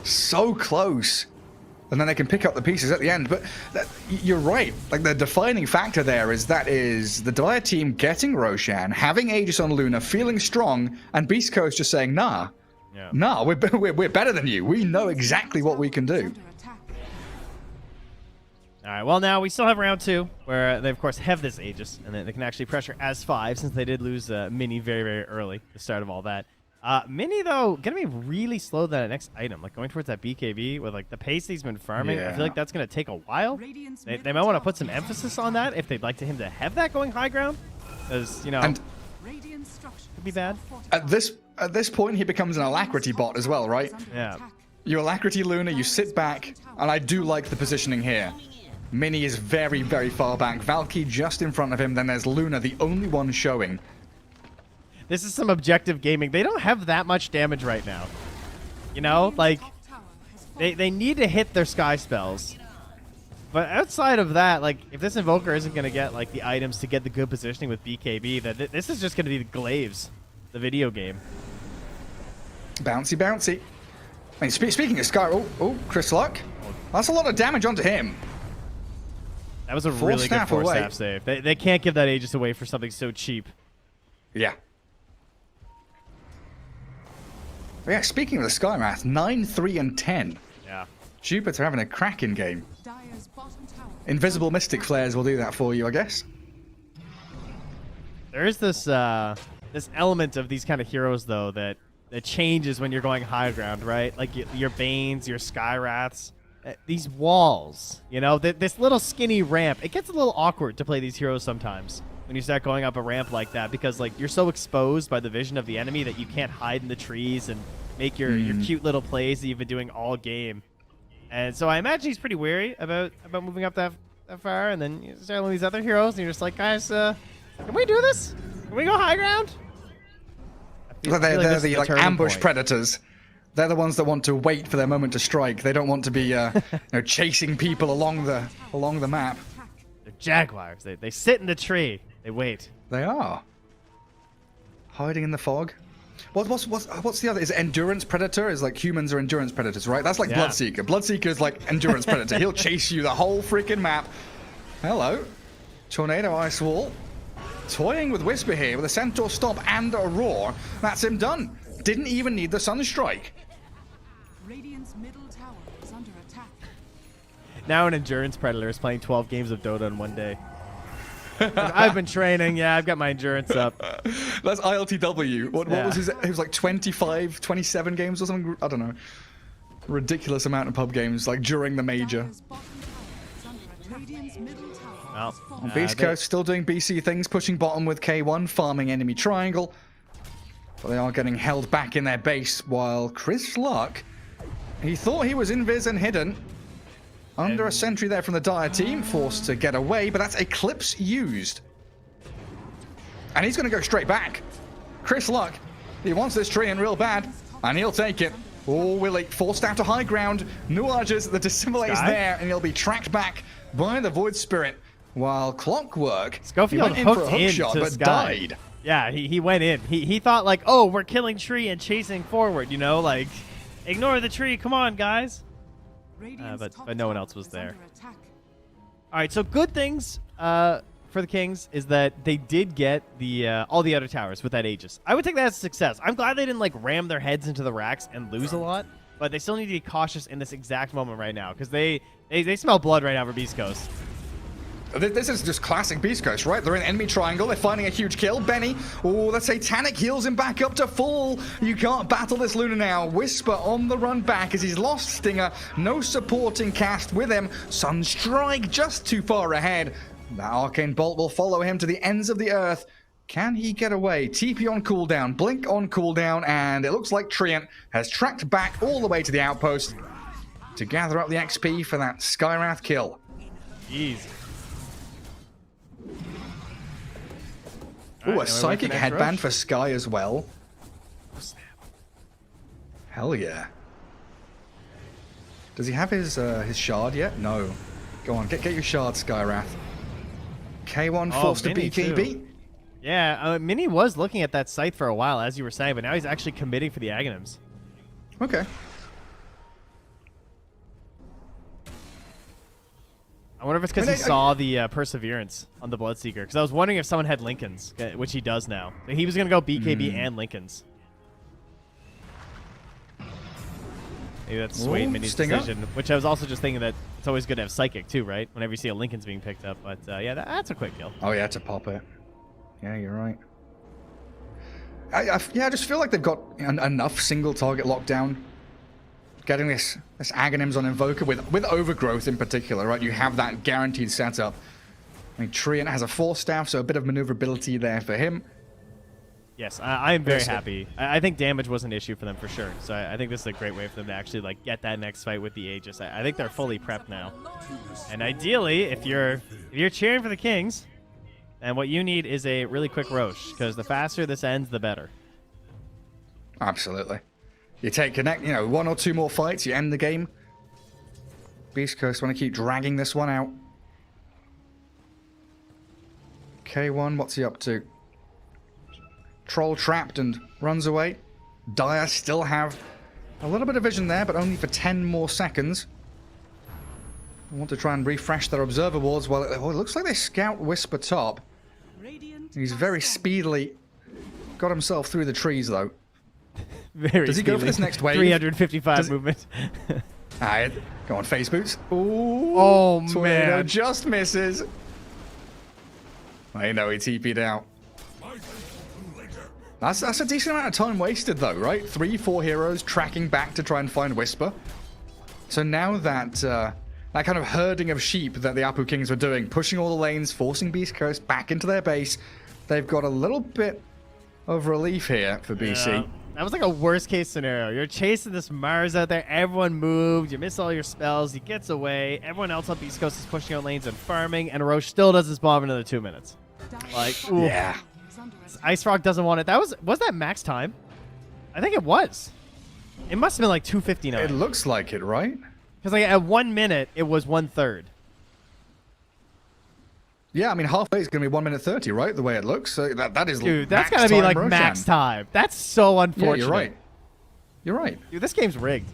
So close. And then they can pick up the pieces at the end. But you're right. Like, the defining factor there is the Dire team getting Roshan, having Aegis on Luna, feeling strong, and Beast Coast just saying, nah, we're better than you. We know exactly what we can do. All right, well, now we still have round 2, where they, of course, have this Aegis, and they can actually pressure as 5, since they did lose Mini very, very early at the start of all that. Mini, though, going to be really slow that next item, like going towards that BKB with like the pace he's been farming. I feel like that's going to take a while. They might want to put some emphasis on that if they'd like him to have that going high ground, because, you know, could be bad. At this point, he becomes an Alacrity bot as well, right? Yeah. You Alacrity Luna, you sit back, and I do like the positioning here. Mini is very, very far back. Valky just in front of him. Then there's Luna, the only one showing. This is some objective gaming. They don't have that much damage right now. You know, like, they need to hit their sky spells. But outside of that, like, if this Invoker isn't going to get, like, the items to get the good positioning with BKB, that this is just going to be the Glaives, the video game. Bouncy, bouncy. I mean, speaking of Sky... Oh, Chris Luck. That's a lot of damage onto him. That was a really good 4-staff save. They can't give that Aegis away for something so cheap. Yeah. But yeah, speaking of the Skywrath, 9, 3, and 10. Yeah. Jupiter having a cracking game. Invisible Mystic Flares will do that for you, I guess. There is this this element of these kind of heroes, though, that that changes when you're going high ground, right? Like your Banes, your Skywraths, these walls, you know, this little skinny ramp. It gets a little awkward to play these heroes sometimes when you start going up a ramp like that, because like you're so exposed by the vision of the enemy that you can't hide in the trees and make your cute little plays that you've been doing all game. And so I imagine he's pretty wary about moving up that far, and then you start with these other heroes, and you're just like, guys, can we do this? Can we go high ground? They're the like ambush predators. They're the ones that want to wait for their moment to strike. They don't want to be you know, chasing people along the map. They're jaguars. They sit in the tree. They wait. They are hiding in the fog. What's the other? Is it endurance predator? Is like humans are endurance predators, right? That's like Bloodseeker. Bloodseeker is like endurance predator. He'll chase you the whole freaking map. Hello, tornado ice wall. Toying with Whisper here with a Centaur stop and a roar. That's him done. Didn't even need the Sunstrike. Radiant's middle tower is under attack. Now an endurance predator is playing 12 games of Dota in one day. I've been training. Yeah, I've got my endurance up. That's ILTW. What was his? It was like 25, 27 games or something. I don't know. Ridiculous amount of pub games like during the major. Dire's bottom tower is under attack. Radiant's middle tower Well, has fallen. Beast Coast still doing BC things, pushing bottom with K1, farming enemy triangle. But they are getting held back in their base, while Chris Luck, he thought he was invis and hidden. Under a sentry there from the Dire team, forced to get away, but that's Eclipse used. And he's going to go straight back. Chris Luck, he wants this tree in real bad, and he'll take it. Oh, will he? Forced out to high ground. Nuages, the Dissimulate's there, and he'll be tracked back by the Void Spirit. While Clockwork, he Schofield went in for a hooked hook into shot, but Sky. died. Yeah, he went in. He thought like, oh, we're killing tree and chasing forward, you know, like, ignore the tree. Come on, guys. Radiant's top But no one tower else was is there. under attack. All right, so good things for the Kings is that they did get the all the other towers with that Aegis. I would take that as a success. I'm glad they didn't like ram their heads into the racks and lose a lot, but they still need to be cautious in this exact moment right now because they smell blood right now for Beast Coast. This is just classic Beast Coast, right? They're in enemy triangle. They're finding a huge kill. Benny, oh, the Satanic heals him back up to full. You can't battle this Luna now. Whisper on the run back as he's lost Stinger. No supporting cast with him. Sunstrike just too far ahead. That Arcane Bolt will follow him to the ends of the earth. Can he get away? TP on cooldown, Blink on cooldown, and it looks like Treant has tracked back all the way to the outpost to gather up the XP for that Skywrath kill. Jeez. Ooh, Alright, a now we wait psychic for next headband rush. for Sky as well. Hell yeah. Does he have his shard yet? No. Go on, get your shard, Skywrath. K1 Oh, forced to Mini BKB. too. Yeah, Mini was looking at that scythe for a while, as you were saying, but now he's actually committing for the Aghanims. Okay. I wonder if it's because he saw the Perseverance on the Bloodseeker. Because I was wondering if someone had Lincolns, which he does now. He was going to go BKB and Lincolns. Maybe that's swayed Ooh, Mini's Stinger. decision. Which I was also just thinking that it's always good to have Psychic too, right? Whenever you see a Lincoln's being picked up. But yeah, that's a quick kill. Oh yeah, to pop it. Yeah, you're right. I just feel like they've got enough single target lockdown. Getting this Aghanims on Invoker with Overgrowth in particular, right? You have that guaranteed setup. I mean, Treant has a Force Staff, so a bit of maneuverability there for him. Yes, I am very Yes, happy. I think damage was an issue for them for sure. So I think this is a great way for them to actually like get that next fight with the Aegis. I think they're fully prepped now. And ideally, if you're cheering for the Kings, then what you need is a really quick Roche, because the faster this ends, the better. Absolutely. You take one or two more fights, you end the game. Beast Coast want to keep dragging this one out. K1, what's he up to? Troll trapped and runs away. Dire still have a little bit of vision there, but only for 10 more seconds. I want to try and refresh their observer wards. Well, it looks like they scout Whisper top. Radiant He's top very tower. speedily got himself through the trees, though. Very Does he go for speedy. this next wave? 355 Does- movement. Alright, go on, face boots. Ooh, Oh, Tornado man. just misses. I know he TP'd out. That's a decent amount of time wasted, though, right? 3-4 heroes tracking back to try and find Whisper. So now that that kind of herding of sheep that the APU Kings were doing, pushing all the lanes, forcing Beast Coast back into their base, they've got a little bit of relief here for BC. Yeah. That was like a worst case scenario. You're chasing this Mars out there. Everyone moved. You miss all your spells. He gets away. Everyone else on Beast Coast is pushing out lanes and farming, and Roche still doesn't spawn for another 2 minutes. Like, ooh. Yeah. Ice Frog doesn't want it. Was that max time? I think it was. It must have been like 2:59. It looks like it, right? Because like at 1 minute, it was 1/3. Yeah, I mean, halfway is going to be 1 minute 30, right? The way it looks. So that is Dude, that's got got to be like max time. That's so unfortunate. Yeah, you're right. You're right. Dude, this game's rigged.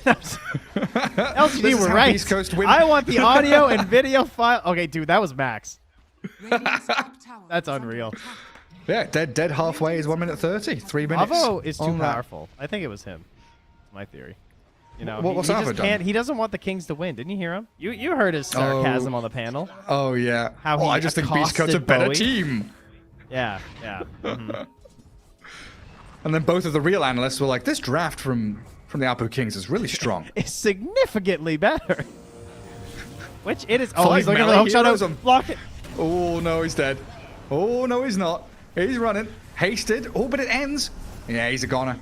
LGD This is were how right. Beast Coast win. I want the audio and video file. Okay, dude, that was max. That's unreal. Yeah, dead halfway is 1 minute 30. 3 minutes. Avo is too on that. powerful. I think it was him. That's my theory. You know, What's he Avo just done? can't. He doesn't want the Kings to win. Didn't you hear him? You heard his sarcasm on the panel. Oh, yeah. How he I just think Beast Coast's a accosted better Bowie. team. Yeah, yeah. Mhm. And then both of the real analysts were like, this draft from the APU Kings is really strong. It's significantly better. Which it is. Oh, 5 he's looking for the melee hook shot. heroes Oh, on- block it. Oh, no, he's dead. Oh, no, he's not. He's running. Hasted. Oh, but it ends. Yeah, he's a goner.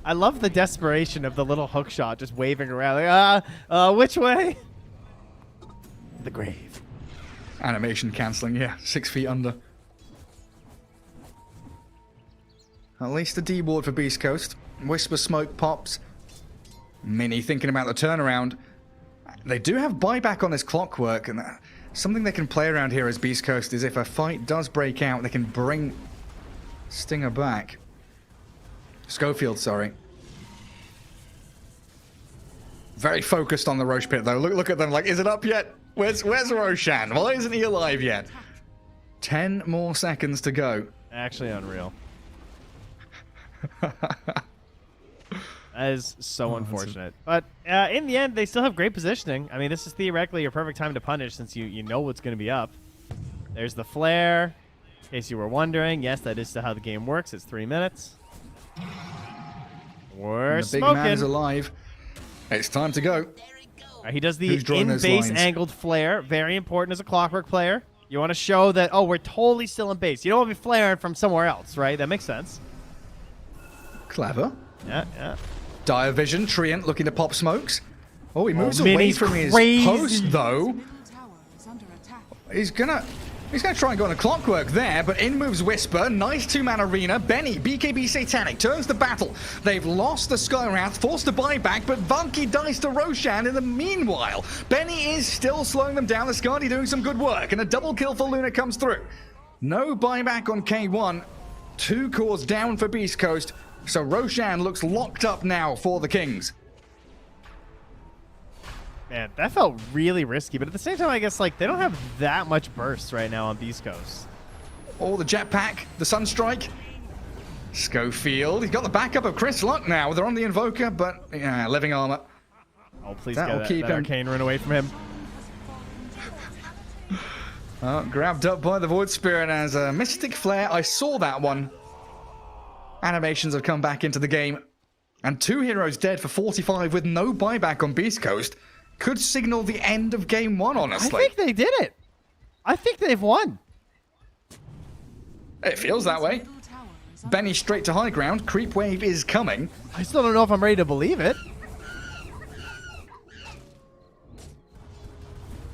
I love the desperation of the little hook shot just waving around. Like, which way? The grave. Animation cancelling, yeah. 6 feet under. At least a D ward for Beast Coast. Whisper smoke pops. Mini thinking about the turnaround. They do have buyback on this clockwork, and something they can play around here as Beast Coast is if a fight does break out, they can bring Stinger back. Schofield, sorry. Very focused on the Roche pit, though. Look at them, like, is it up yet? Where's Roshan? Why isn't he alive yet? 10 more seconds to go. Actually unreal. That is so unfortunate. But in the end, they still have great positioning. I mean, this is theoretically your perfect time to punish since you know what's going to be up. There's the flare. In case you were wondering, yes, that is how the game works. It's 3 minutes. We're The big man is smoking. alive. It's time to go. He does the Who's drawing those in-base lines? angled flare. Very important as a clockwork player. You want to show that, oh, we're totally still in base. You don't want to be flaring from somewhere else, right? That makes sense. Clever. Yeah, yeah. Dire Vision, Treant looking to pop smokes. Oh, he moves Mini's away from his crazy. post, though. Middle tower is under attack. He's gonna try and go on a clockwork there, but in moves Whisper. Nice two-man arena. Benny, BKB Satanic, turns the battle. They've lost the Skywrath, forced to buy back, but Valky dies to Roshan in the meanwhile. Benny is still slowing them down. The Skadi doing some good work, and a double kill for Luna comes through. No buyback on K1. 2 cores down for Beast Coast, so Roshan looks locked up now for the Kings. Man, that felt really risky, but at the same time, I guess like they don't have that much burst right now on Beast Coast. Oh, the jetpack, the Sunstrike. Schofield, he's got the backup of Chris Luck now. They're on the Invoker, but yeah, living armor. Oh, please That'll get keep that him. arcane run away from him. Grabbed up by the Void Spirit as a Mystic Flare. I saw that one. Animations have come back into the game. And 2 heroes dead for 45 with no buyback on Beast Coast could signal the end of game 1, honestly. I think they did it. I think they've won. It feels that way. Middle tower is under Benny straight to high ground. Creep wave is coming. I still don't know if I'm ready to believe it.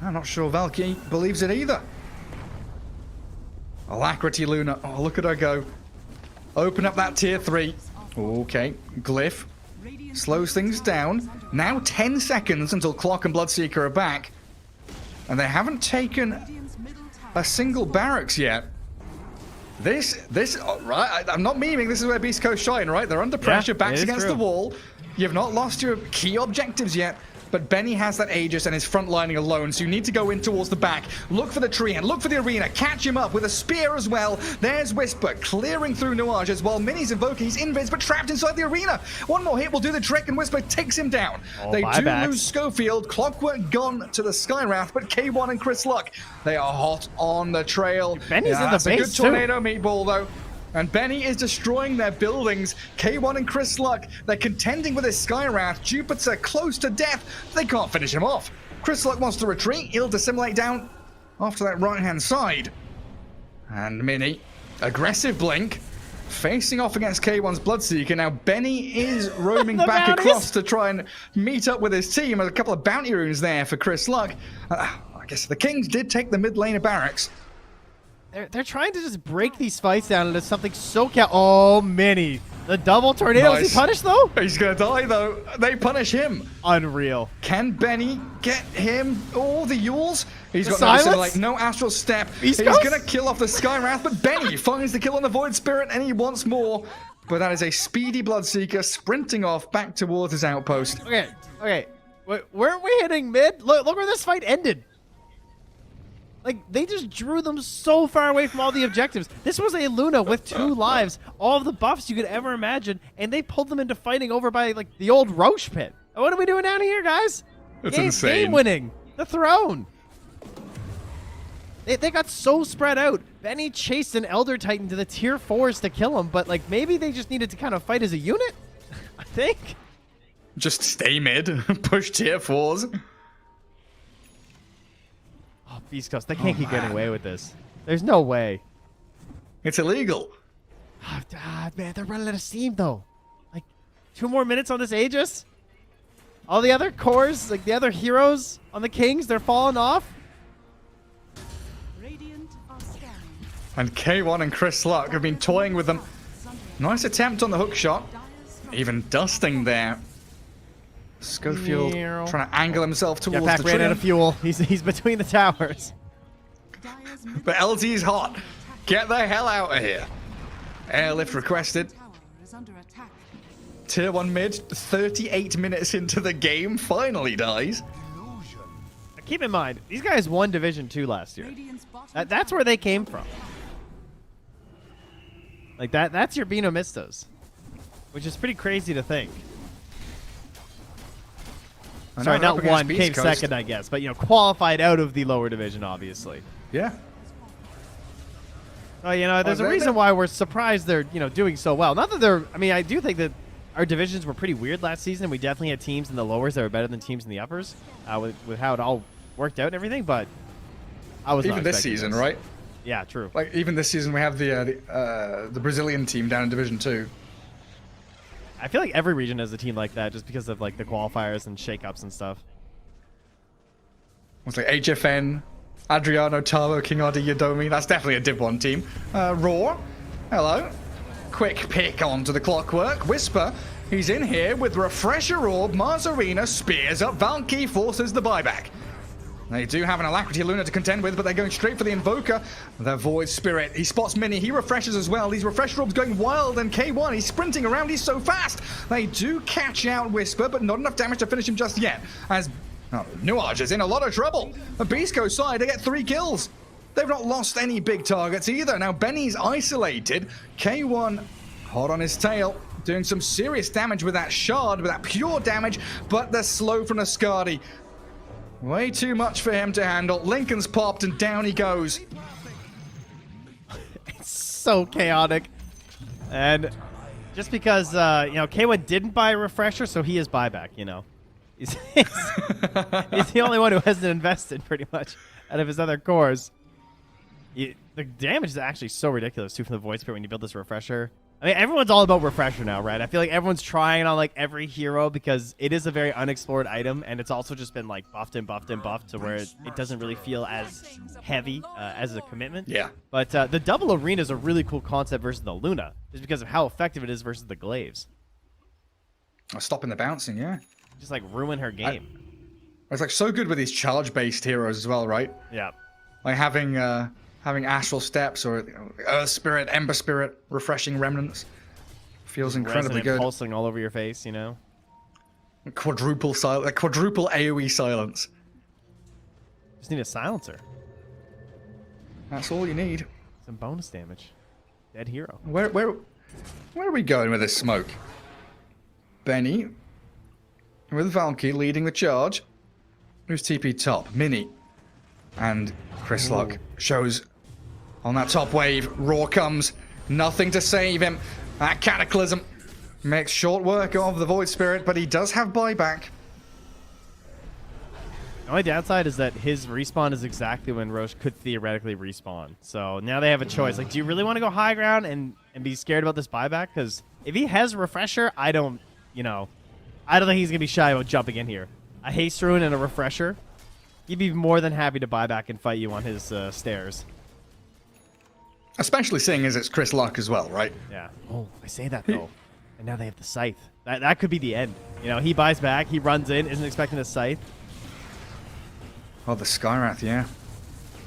I'm not sure Valky believes it either. Alacrity Luna. Oh, look at her go. Open up that tier 3. Okay. Glyph Radiant slows things down. Now 10 seconds until Clock and Bloodseeker are back. And they haven't taken Radiant's middle tower. a single barracks yet. Oh, right, I'm not memeing. This is where Beast Coast shine, right? They're under pressure, it backs is against true. the wall. You've not lost your key objectives yet. But Benny has that Aegis and is frontlining alone, so you need to go in towards the back. Look for the tree and look for the arena. Catch him up with a spear as well. There's Whisper clearing through Nuage as well. Mini's invoking. He's invis, but trapped inside the arena. One more hit will do the trick, and Whisper takes him down. Oh, They do buybacks. lose Schofield. Clockwork gone to the Skywrath, but K1 and Chris Luck, they are hot on the trail. Benny's in the that's a base, good too. tornado meatball, though. And Benny is destroying their buildings. K1 and Chris Luck, they're contending with his Skywrath. Jupiter close to death. They can't finish him off. Chris Luck wants to retreat. He'll dissimulate down after that right-hand side. And Mini, aggressive blink, facing off against K1's Bloodseeker. Now Benny is roaming back across to try and meet up with his team. There's a couple of bounty runes there for Chris Luck. I guess the Kings did take the mid lane of Barracks. They're trying to just break these fights down into something so Oh, Mini. The double tornado. Nice. Is he punished, though? He's going to die, though. They punish him. Unreal. Can Benny get him? Oh, the Yules. He's got no Astral Step. He's going to kill off the Skywrath, but Benny finds the kill on the Void Spirit, and he wants more. But that is a speedy Bloodseeker sprinting off back towards his outpost. Okay. Weren't we hitting mid? Look where this fight ended. Like, they just drew them so far away from all the objectives. This was a Luna with 2 lives, all of the buffs you could ever imagine, and they pulled them into fighting over by, like, the old Roche pit. What are we doing down here, guys? It's insane. Game winning. The throne. They got so spread out. Benny chased an Elder Titan to the tier 4s to kill him, but, like, maybe they just needed to kind of fight as a unit? I think. Just stay mid. Push tier 4s. Oh, Beast Coast, they can't keep getting away with this. There's no way. It's illegal. Man, they're running out of steam, though. Like, 2 more minutes on this Aegis? All the other cores, like the other heroes on the Kings, they're falling off? Radiant are scanning. And K1 and Chris Luck have been toying with them. Nice attempt on the hook shot. Even dusting there. Schofield trying to angle himself towards the ran out of fuel. He's between the towers. But LT's hot. Get the hell out of here. Airlift requested. Tower is under attack. Tier 1 mid, 38 minutes into the game, finally dies. Keep in mind, these guys won Division 2 last year. Radiant's bottom That's where they came from. Like, that's your Bino Mistos. Which is pretty crazy to think. Sorry, not one, came second, I guess. But, qualified out of the lower division, obviously. Yeah. Well, there's a reason why we're surprised they're, doing so well. Not that they're, I do think that our divisions were pretty weird last season. We definitely had teams in the lowers that were better than teams in the uppers with how it all worked out and everything, but I was even this season, right? Yeah, true. Like, even this season, we have the Brazilian team down in Division 2. I feel like every region has a team like that just because of, like, the qualifiers and shakeups and stuff. It's like HFN, Adriano, Taro, King RD, Yodomi. That's definitely a Div 1 team. Roar, hello. Quick pick onto the Clockwork. Whisper, he's in here with Refresher Orb. Mars Arena spears up. Valky forces the buyback. They do have an Alacrity Luna to contend with, but they're going straight for the Invoker. The Void Spirit. He spots Mini. He refreshes as well. These Refresher Orbs going wild, and K1, he's sprinting around. He's so fast. They do catch out Whisper, but not enough damage to finish him just yet. As Nuage is in a lot of trouble. The Beast Coast side, they get 3 kills. They've not lost any big targets either. Now, Benny's isolated. K1 hot on his tail, doing some serious damage with that shard, with that pure damage, but they're slow from Ascardi. Way too much for him to handle. Lincoln's popped and down he goes. It's so chaotic. And just because, K1 didn't buy a refresher, so he is buyback, He's the only one who hasn't invested, pretty much, out of his other cores. The damage is actually so ridiculous, too, from the Void Spirit when you build this refresher. Everyone's all about refresher now, right? I feel like everyone's trying on, like, every hero because it is a very unexplored item, and it's also just been, like, buffed and buffed and buffed to where it doesn't really feel as heavy as a commitment. Yeah. But the double arena is a really cool concept versus the Luna, just because of how effective it is versus the Glaives. Stopping the bouncing, yeah. Just, like, ruin her game. It's, like, so good with these charge-based heroes as well, right? Yeah. Like, having Astral Steps or Earth Spirit, Ember Spirit, refreshing remnants. Feels incredibly good. Pulsing all over your face, Quadruple AoE silence. Just need a silencer. That's all you need. Some bonus damage. Dead hero. Where are we going with this smoke? Benny with Valky leading the charge. Who's TP top? Mini. And Chris Luck shows on that top wave. Roar comes. Nothing to save him. That Cataclysm makes short work of the Void Spirit, but he does have buyback. The only downside is that his respawn is exactly when Roche could theoretically respawn. So now they have a choice. Like, do you really want to go high ground and be scared about this buyback? Because if he has a refresher, I don't think he's going to be shy about jumping in here. A haste rune and a refresher, he'd be more than happy to buy back and fight you on his stairs. Especially seeing as it's Chris Luck as well, right? Yeah. Oh, I say that, though. And now they have the Scythe. That could be the end. He buys back, he runs in, isn't expecting a Scythe. Oh, the Skywrath, yeah.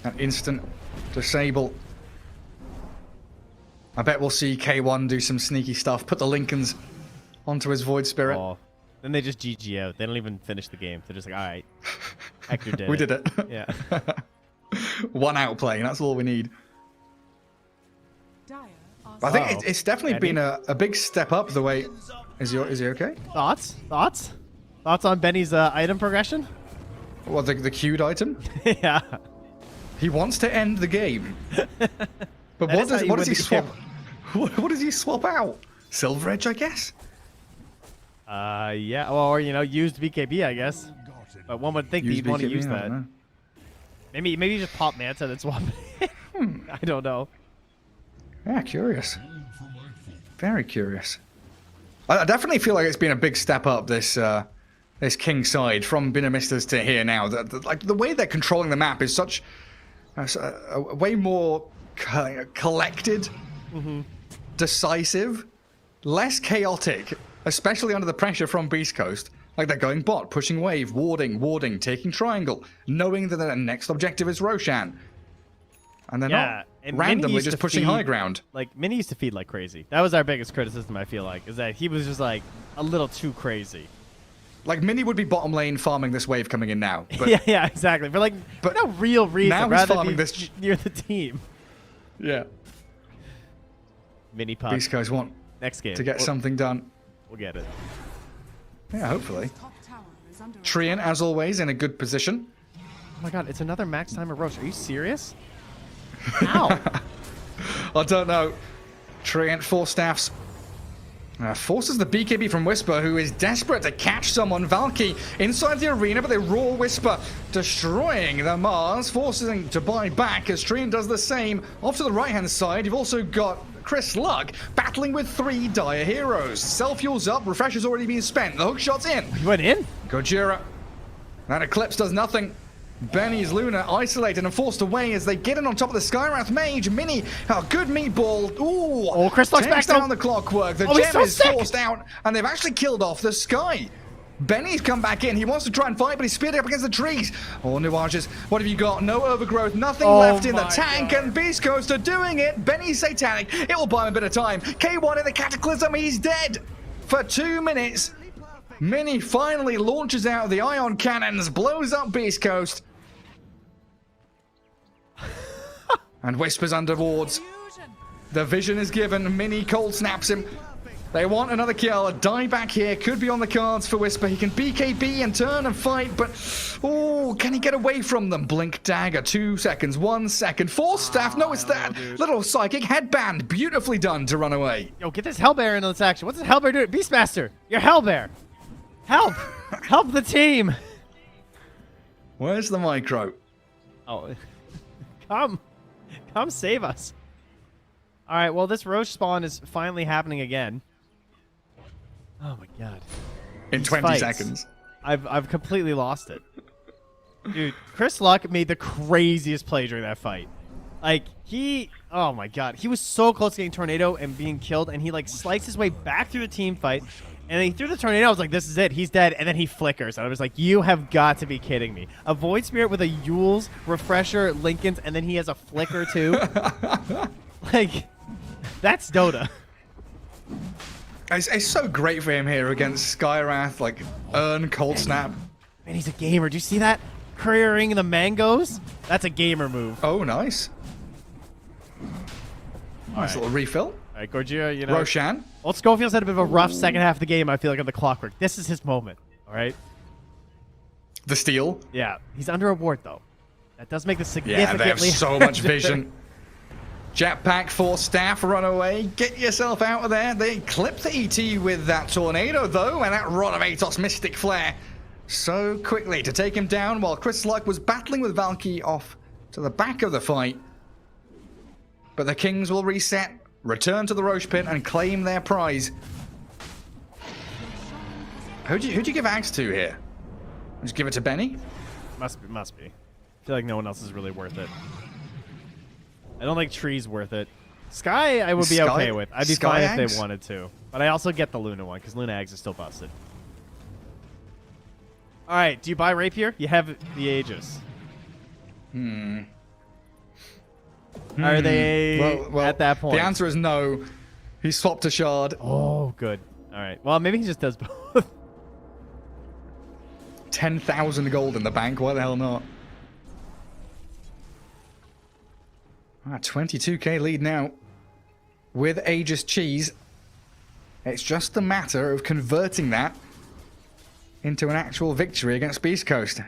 That instant disable. I bet we'll see K1 do some sneaky stuff, put the Lincolns onto his Void Spirit. Oh, then they just GG out. They don't even finish the game. They're just like, all right, Hector did We did it. Yeah. One outplay, that's all we need. Dire are I think it's definitely been a big step up the way... Is he okay? Thoughts on Benny's item progression? What, the queued item? Yeah. He wants to end the game. But what does he swap? What does he swap out? Silver Edge, I guess? Yeah. Or, used BKB, I guess. But one would think Use he'd want to BKB, use I that. don't know. Maybe just pop Manta and swap it. I don't know. Yeah, curious. Very curious. I definitely feel like it's been a big step up, this King side, from Binamistas to here now. Like, the way they're controlling the map is such a way more collected, decisive, less chaotic, especially under the pressure from Beast Coast. Like, they're going bot, pushing wave, warding, taking triangle, knowing that their next objective is Roshan. And they're not and randomly just pushing high ground. Like, Mini used to feed like crazy. That was our biggest criticism, I feel like, is that he was just, like, a little too crazy. Like, Mini would be bottom lane farming this wave coming in now. But yeah, exactly. For, but no real reason. now he's rather farming be this... near the team. Yeah. Mini puck. These guys want Next game. to get something done. We'll get it. Yeah, hopefully. top tower is under Trian, as always, in a good position. Oh my god, it's another max timer Roche. Are you serious? How? I don't know. Trian, 4 staffs. Forces the BKB from Whisper, who is desperate to catch someone. Valky inside the arena, but they roar Whisper, destroying the Mars, forcing to buy back as Trian does the same. Off to the right-hand side, you've also got Chris Luck battling with 3 Dire heroes. Self-fuel's up, refresher's already been spent. The hook shot's in. You went in? Gojira. That Eclipse does nothing. Benny's Luna isolated and forced away as they get in on top of the Skywrath Mage. Mini, a good meatball. Ooh, Oh, Chris Luck's takes back though. down the clockwork. The Oh, he's gem so is sick. forced out, and they've actually killed off the Sky. Benny's come back in. He wants to try and fight, but he's speared up against the trees. Oh, Nuages, what have you got? No overgrowth, nothing left in the my tank, God. and Beast Coast are doing it. Benny's satanic. It will buy him a bit of time. K1 in the Cataclysm. He's dead for 2 minutes. Mini finally launches out the ion cannons, blows up Beast Coast. And Whisper's under wards. The vision is given. Mini cold snaps him. They want another kill. A die back here could be on the cards for Whisper. He can BKB and turn and fight, but oh, can he get away from them? Blink dagger, 2 seconds, 1 second. 4 staff, no, it's that little psychic headband. Beautifully done to run away. Yo, get this Hellbear into this action. What's this Hellbear doing? Beastmaster, you're Hellbear. Help! Help the team. Where's the micro? Oh, come save us. All right, well, this Roche spawn is finally happening again. Oh my god. In These 20 fights. seconds. I've completely lost it. Dude, Chris Luck made the craziest play during that fight. Like, oh my god, he was so close to getting Tornado and being killed, and he like sliced his way back through the team fight, and then he threw the Tornado. I was like, this is it, he's dead, and then he flickers, and I was like, you have got to be kidding me. A Void Spirit with a Eul's, Refresher, Lincoln's, and then he has a flicker too. Like, that's Dota. It's so great for him here against Skywrath, like, earn Cold Snap. Man, he's a gamer. Do you see that? Couriering the mangoes? That's a gamer move. Oh, nice. Nice little refill. All right, Gorgia, Roshan. Old Schofield's had a bit of a rough second half of the game, I feel like, on the Clockwork. This is his moment, all right? The steal. Yeah, he's under a ward, though. That does make this Yeah, significantly they have so much harder. vision. Jetpack for staff, run away. Get yourself out of there. They clip the ET with that tornado, though, and that Rod of Atos Mystic Flare so quickly to take him down while Chris Luck was battling with Valky off to the back of the fight. But the Kings will reset, return to the Roche Pit, and claim their prize. Who'd you give Axe to here? Just give it to Benny? Must be. I feel like no one else is really worth it. I don't think Tree's worth it. Sky, I would be okay with. I'd be fine if they wanted to. But I also get the Luna one, because Luna Eggs is still busted. Alright, do you buy Rapier? You have the Aegis. Are they well, at that point? The answer is no. He swapped to Shard. Oh, good. Alright, well, maybe he just does both. 10,000 gold in the bank. Why the hell not? 22k lead now with Aegis Cheese. It's just a matter of converting that into an actual victory against Beast Coast.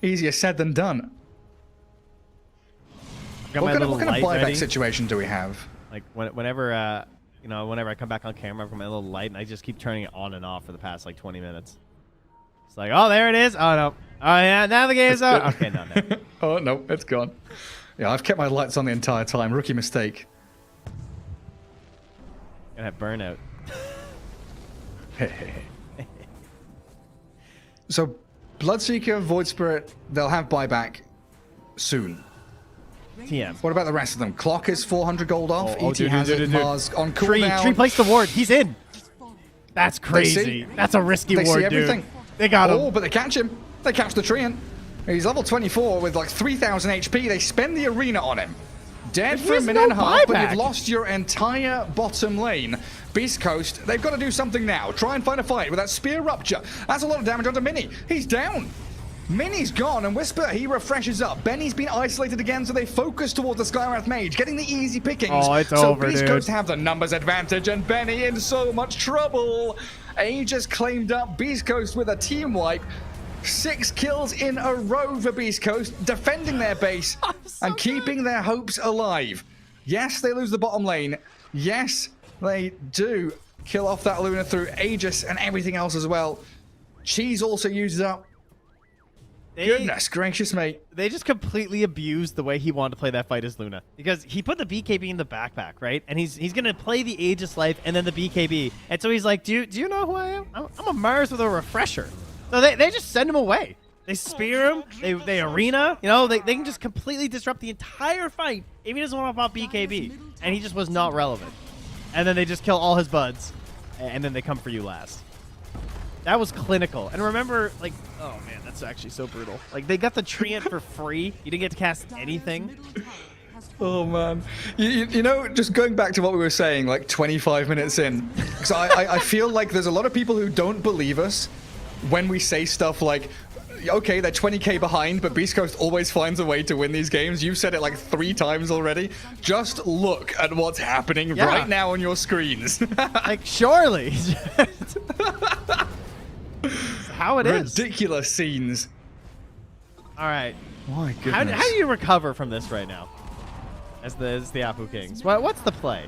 Easier said than done. What kind of buyback situation do we have? Like whenever whenever I come back on camera, I've got my little light, and I just keep turning it on and off for the past like 20 minutes. It's like, oh, there it is. Oh no. Oh yeah, now the game's out. Okay, no. Oh no, it's gone. Yeah, I've kept my lights on the entire time. Rookie mistake. Gonna have burnout. So, Bloodseeker, Void Spirit, they'll have buyback soon. TM. What about the rest of them? Clock is 400 gold off. ET has it. Mars on cooldown. Tree placed the ward. He's in. That's crazy. That's a risky ward, see everything. Dude. They got him. Oh, but they catch him. They catch the Treant. He's level 24 with like 3,000 HP. They spend the arena on him. Dead for a minute and a half, but you've lost your entire bottom lane. Beast Coast, they've got to do something now. Try and find a fight with that Spear Rupture. That's a lot of damage onto Mini. He's down. Mini's gone, and Whisper, he refreshes up. Benny's been isolated again, so they focus towards the Skywrath Mage, getting the easy pickings. Oh, it's so over, Beast dude. Coast have the numbers advantage, and Benny in so much trouble. Aegis claimed up Beast Coast with a team wipe. 6 kills in a row for Beast Coast, defending their base and keeping their hopes alive. Yes, they lose the bottom lane. Yes, they do kill off that Luna through Aegis and everything else as well. Cheese also uses up. Goodness gracious, mate. They just completely abused the way he wanted to play that fight as Luna. Because he put the BKB in the backpack, right? And he's going to play the Aegis Life and then the BKB. And so he's like, do you know who I am? I'm a Mars with a refresher. So they just send him away. They spear him. They arena. You know, they can just completely disrupt the entire fight if he doesn't want to pop BKB. And he just was not relevant. And then they just kill all his buds. And then they come for you last. That was clinical. And remember, like, oh man, that's actually so brutal. Like, they got the Treant for free. You didn't get to cast anything. Oh man, you know, just going back to what we were saying like 25 minutes in, because I feel like there's a lot of people who don't believe us when we say stuff like, okay, they're 20k behind, but Beast Coast always finds a way to win these games. You've said it like 3 times already. Just look at what's happening right now on your screens. Like, surely. How it is. Ridiculous scenes. All right. My goodness. How do you recover from this right now? As the APU Kings. What's the play?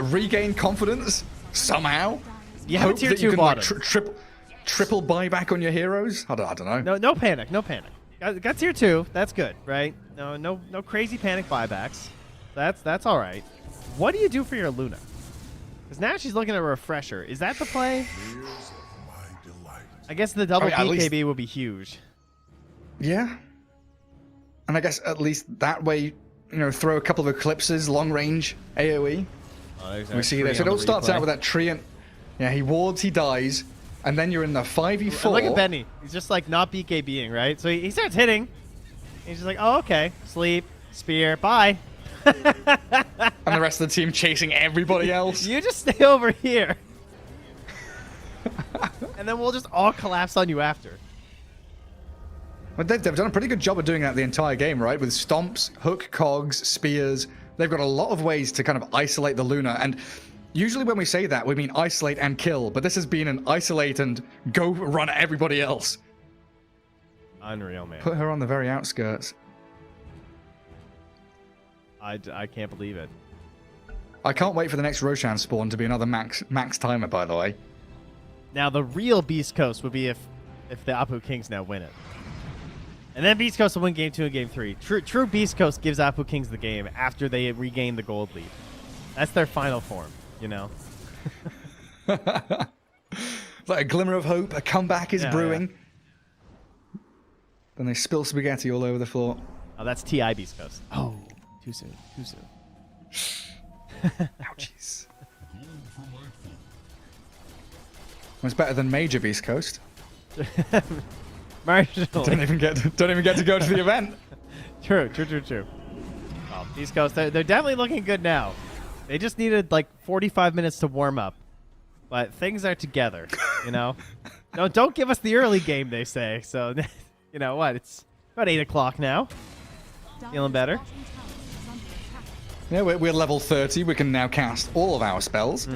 Regain confidence somehow. You have a tier 2 bottom. Like, triple buyback on your heroes. I don't know. No panic. No panic. Got tier 2. That's good, right? No crazy panic buybacks. That's all right. What do you do for your Luna? Because now she's looking at a refresher. Is that the play? I guess the double BKB would be huge. Yeah. And I guess at least that way, you know, throw a couple of eclipses, long range AoE. Oh, we see this. So it all starts out with that Treant. Yeah, he wards, he dies, and then you're in the 5v4. Look at Benny. He's just like not BKBing, right? So he starts hitting. He's just like, oh, okay. Sleep, spear, bye. And the rest of the team chasing everybody else. You just stay over here. And then we'll just all collapse on you after. But they've done a pretty good job of doing that the entire game, right? With stomps, hook, cogs, spears. They've got a lot of ways to kind of isolate the Luna. And usually when we say that, we mean isolate and kill. But this has been an isolate and go run at everybody else. Unreal, man. Put her on the very outskirts. I can't believe it. I can't wait for the next Roshan spawn to be another max timer, by the way. Now, the real Beast Coast would be if the APU Kings now win it. And then Beast Coast will win Game 2 and Game 3. True Beast Coast gives APU Kings the game after they regain the gold lead. That's their final form, you know? Like a glimmer of hope, a comeback is brewing. Yeah. Then they spill spaghetti all over the floor. Oh, that's TI Beast Coast. Oh, too soon. Ouchies. It's better than Major Beast Coast. Marginal. Don't even get to go to the event. True. Well, Beast Coast, they're definitely looking good now. They just needed like 45 minutes to warm up, but things are together. You know, don't give us the early game, they say. So, you know what? It's about 8 o'clock now. Feeling better. Yeah, we're level 30. We can now cast all of our spells.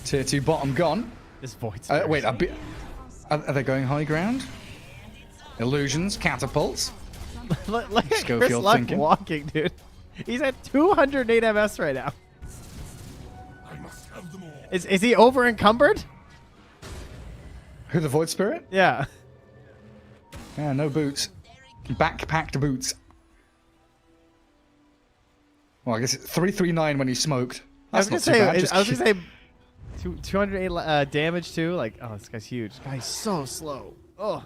Tier 2 bottom gone. This void's wait, are they going high ground? Illusions, catapults. Look at Chris Luck walking, dude. He's at 208 MS right now. Is he over encumbered? Who, the Void Spirit? Yeah. Yeah, no boots. Backpacked boots. Well, I guess it's 339 when he smoked. That's not too bad. I was gonna say 208 damage too. Like, oh, this guy's huge. This guy's so slow. Oh.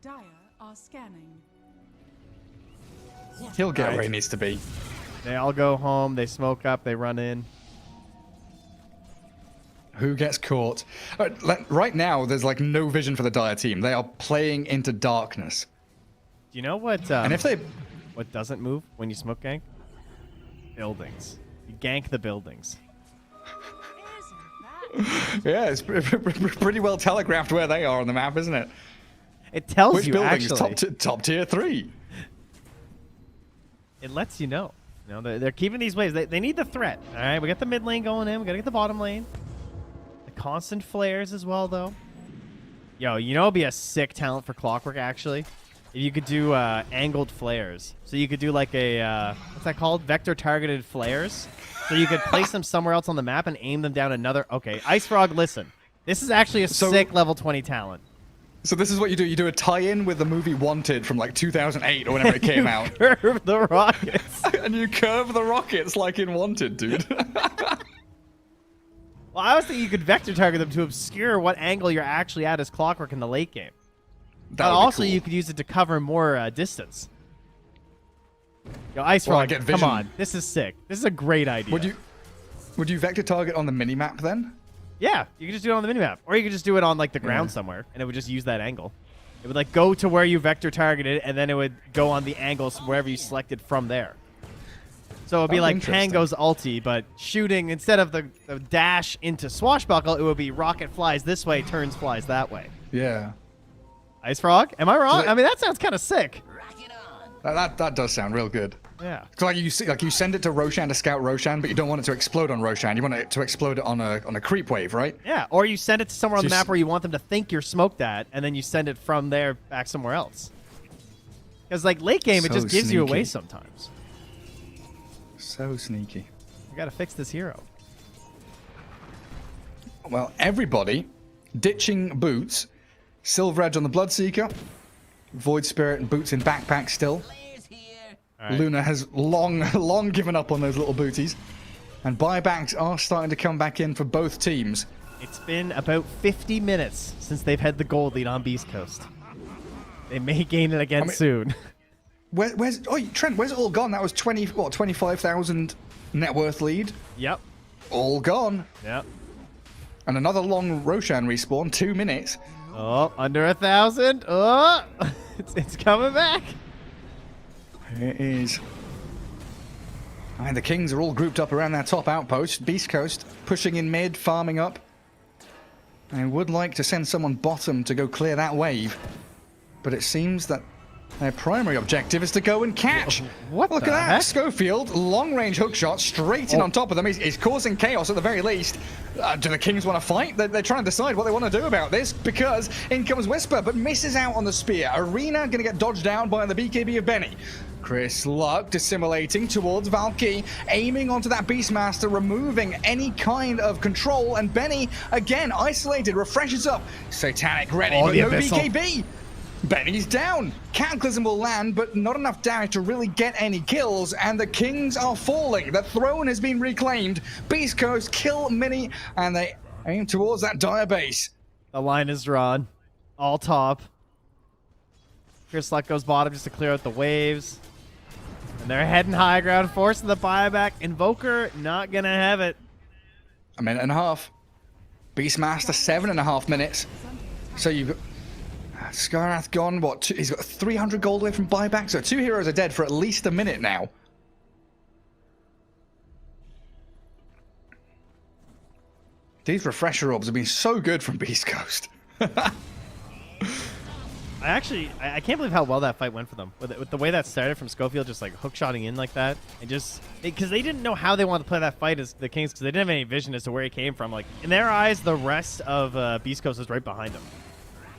Dire are scanning. He'll get where he needs to be. They all go home. They smoke up. They run in. Who gets caught? Right now, there's like no vision for the Dire team. They are playing into darkness. Do you know what? And if they, what doesn't move when you smoke gank? Buildings. You gank the buildings. Yeah, it's pretty well telegraphed where they are on the map, isn't it? It tells Which you buildings? actually. Top tier 3. It lets you know. You know, they're keeping these waves. They need the threat. All right, we got the mid lane going in. We gotta get the bottom lane. The constant flares as well, though. Yo, you know, it'd be a sick talent for Clockwork actually. If you could do angled flares. So you could do like a what's that called? Vector targeted flares. So you could place them somewhere else on the map and aim them down another. Okay, Ice Frog, listen. This is actually a sick level 20 talent. So this is what you do. You do a tie-in with the movie Wanted from like 2008 or whenever it came out. Curve the rockets. And you curve the rockets like in Wanted, dude. Well, I was thinking you could vector target them to obscure what angle you're actually at as Clockwork in the late game. But also, you could use it to cover more distance. Yo, Ice Frog, come on. This is sick. This is a great idea. Would you vector target on the minimap then? Yeah, you could just do it on the minimap. Or you could just do it on like the ground somewhere, and it would just use that angle. It would like go to where you vector targeted, and then it would go on the angles wherever you selected from there. So it would be like Tango's ulti, but shooting, instead of the dash into Swashbuckle, it would be rocket flies this way, turns flies that way. Yeah. Ice Frog? Am I wrong? I mean, that sounds kind of sick. That does sound real good. Yeah. So like you send it to Roshan to scout Roshan, but you don't want it to explode on Roshan. You want it to explode on a creep wave, right? Yeah. Or you send it to somewhere on the map where you want them to think you're smoked at, and then you send it from there back somewhere else. Because like late game, it just gives you away sometimes. So sneaky. We gotta fix this hero. Well, everybody ditching boots. Silver Edge on the Bloodseeker. Void Spirit and boots in backpack still. Right. Luna has long given up on those little booties. And buybacks are starting to come back in for both teams. It's been about 50 minutes since they've had the gold lead on Beast Coast. They may gain it again soon. Where's Trent, where's it all gone? That was 25,000 net worth lead. Yep. All gone. Yep. And another long Roshan respawn, 2 minutes. Oh, under 1,000. Oh, it's coming back. It is. And the Kings are all grouped up around their top outpost. Beast Coast pushing in mid, farming up. I would like to send someone bottom to go clear that wave. But it seems that Their primary objective is to go and catch. What Look the at that. heck? Schofield, long-range hookshot, straight in on top of them. He's causing chaos at the very least. Do the Kings want to fight? They're trying to decide what they want to do about this, because in comes Whisper, but misses out on the spear. Arena going to get dodged down by the BKB of Benny. Chris Luck dissimulating towards Valky, aiming onto that Beastmaster, removing any kind of control, and Benny, again, isolated, refreshes up. Satanic ready, but the no Abyssal. BKB. Benny's down. Cataclysm will land, but not enough damage to really get any kills, and the Kings are falling. The throne has been reclaimed. Beast Coast kill Mini, and they aim towards that dire base. The line is drawn. All top. Chris Luck goes bottom just to clear out the waves. And they're heading high ground, forcing the buyback. Invoker not gonna have it. A minute and a half. Beastmaster 7.5 minutes. So you've got Gareth gone, what? He's got 300 gold away from buyback, so 2 heroes are dead for at least a minute now. These refresher orbs have been so good from Beast Coast. I can't believe how well that fight went for them. With the way that started from Schofield just like hookshotting in like that. And just, because they didn't know how they wanted to play that fight as the Kings, because they didn't have any vision as to where he came from. Like, in their eyes, the rest of Beast Coast was right behind them.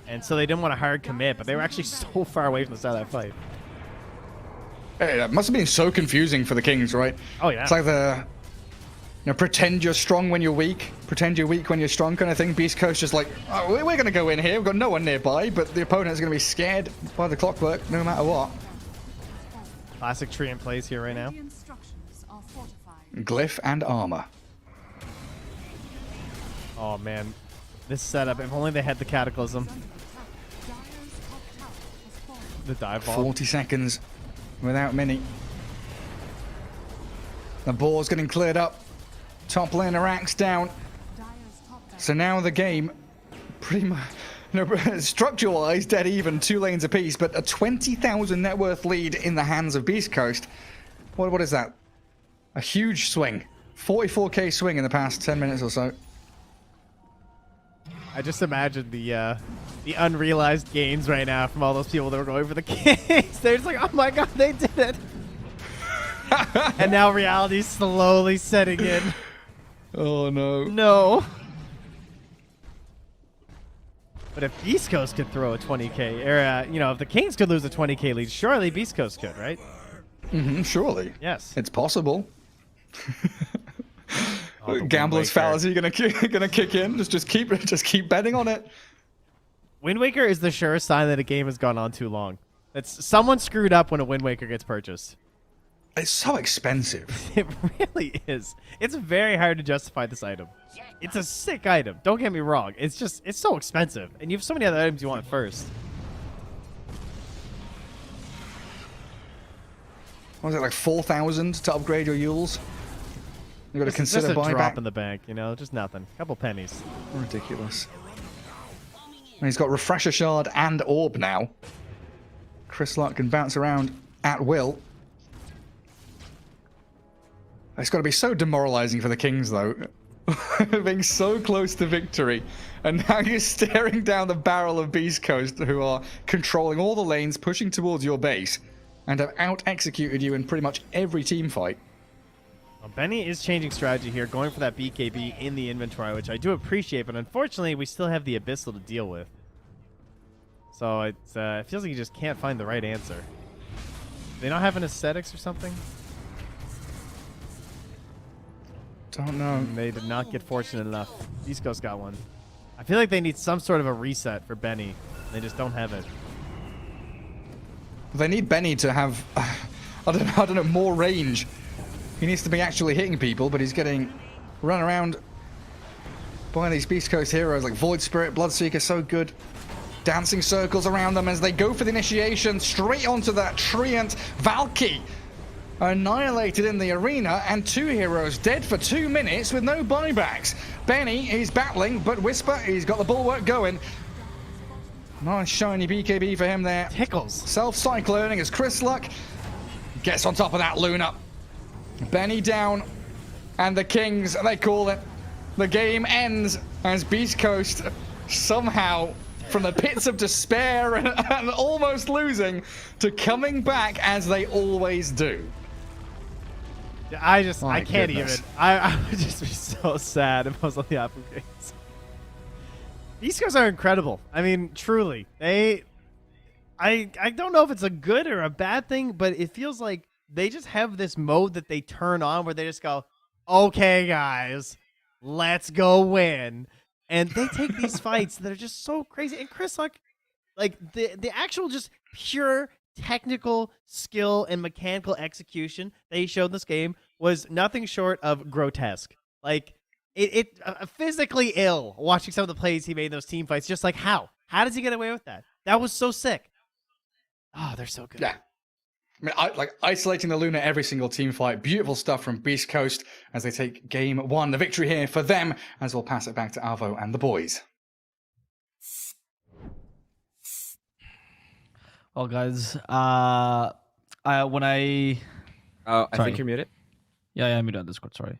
And so they didn't want to hard commit, but they were actually so far away from the start of that fight. Hey, that must have been so confusing for the Kings, right? Oh, yeah. It's like the, pretend you're strong when you're weak, pretend you're weak when you're strong kind of thing. Beast Coast just like, oh, we're going to go in here. We've got no one nearby, but the opponent's going to be scared by the clockwork no matter what. Classic tree in place here right now. Radiant structures are fortified. Glyph and armor. Oh, man. This setup, if only they had the Cataclysm. Dire's top tower has fallen. The dive ball. 40 seconds without Mini. The ball's getting cleared up. Top laner axe down. Dire's top tower. So now the game, pretty much, structure-wise, dead even, 2 lanes apiece, but a 20,000 net worth lead in the hands of Beast Coast. What is that? A huge swing. 44k swing in the past 10 minutes or so. I just imagine the unrealized gains right now from all those people that were going for the Kings. They're just like, oh my god, they did it. And now reality's slowly setting in. Oh no. No. But if Beast Coast could throw a 20k, or if the Kings could lose a 20k lead, surely Beast Coast could, right? Surely. Yes. It's possible. Oh, Gambler's fallacy gonna kick in. Just keep betting on it. Wind Waker is the surest sign that a game has gone on too long. It's someone screwed up when a Wind Waker gets purchased. It's so expensive. It really is. It's very hard to justify this item. It's a sick item. Don't get me wrong. It's so expensive, and you have so many other items you want first. What was it, like 4,000 to upgrade your Yules? You got to consider just a drop buyback. in the bank, just nothing. Couple pennies. Ridiculous. And he's got Refresher Shard and Orb now. Chris Luck can bounce around at will. It's got to be so demoralizing for the Kings, though. Being so close to victory. And now you're staring down the barrel of Beast Coast, who are controlling all the lanes, pushing towards your base, and have out-executed you in pretty much every team fight. Well, Benny is changing strategy here, going for that BKB in the inventory, which I do appreciate, but unfortunately, we still have the Abyssal to deal with. So it feels like you just can't find the right answer. Do they not have an Aesthetics or something? Don't know. They did not get fortunate enough. East Coast got one. I feel like they need some sort of a reset for Benny. They just don't have it. They need Benny to have, I don't know, more range. He needs to be actually hitting people, but he's getting run around by these Beast Coast heroes like Void Spirit, Bloodseeker, so good. Dancing circles around them as they go for the initiation, straight onto that Treant. Valky annihilated in the arena, and 2 heroes dead for 2 minutes with no buybacks. Benny, he's battling, but Whisper, he's got the bulwark going. Nice shiny BKB for him there. Tickles. Self-cycloning as Chris Luck gets on top of that Luna. Benny down, and the Kings, they call it. The game ends as Beast Coast somehow from the pits of despair and almost losing to coming back as they always do. I My can't goodness. even. I would just be so sad if I was on the APU games. These guys are incredible. I mean, truly. I don't know if it's a good or a bad thing, but it feels like they just have this mode that they turn on where they just go, okay, guys, let's go win. And they take these fights that are just so crazy. And Chris, like the actual just pure technical skill and mechanical execution that he showed in this game was nothing short of grotesque. Like it physically ill watching some of the plays he made in those team fights. Just like how does he get away with that? That was so sick. Oh, they're so good. Yeah. I mean, like isolating the Luna every single team fight. Beautiful stuff from Beast Coast as they take game 1. The victory here for them, as we'll pass it back to Alvo and the boys. Well, guys, I I Sorry. think you're muted. Yeah, I'm on Discord. Sorry.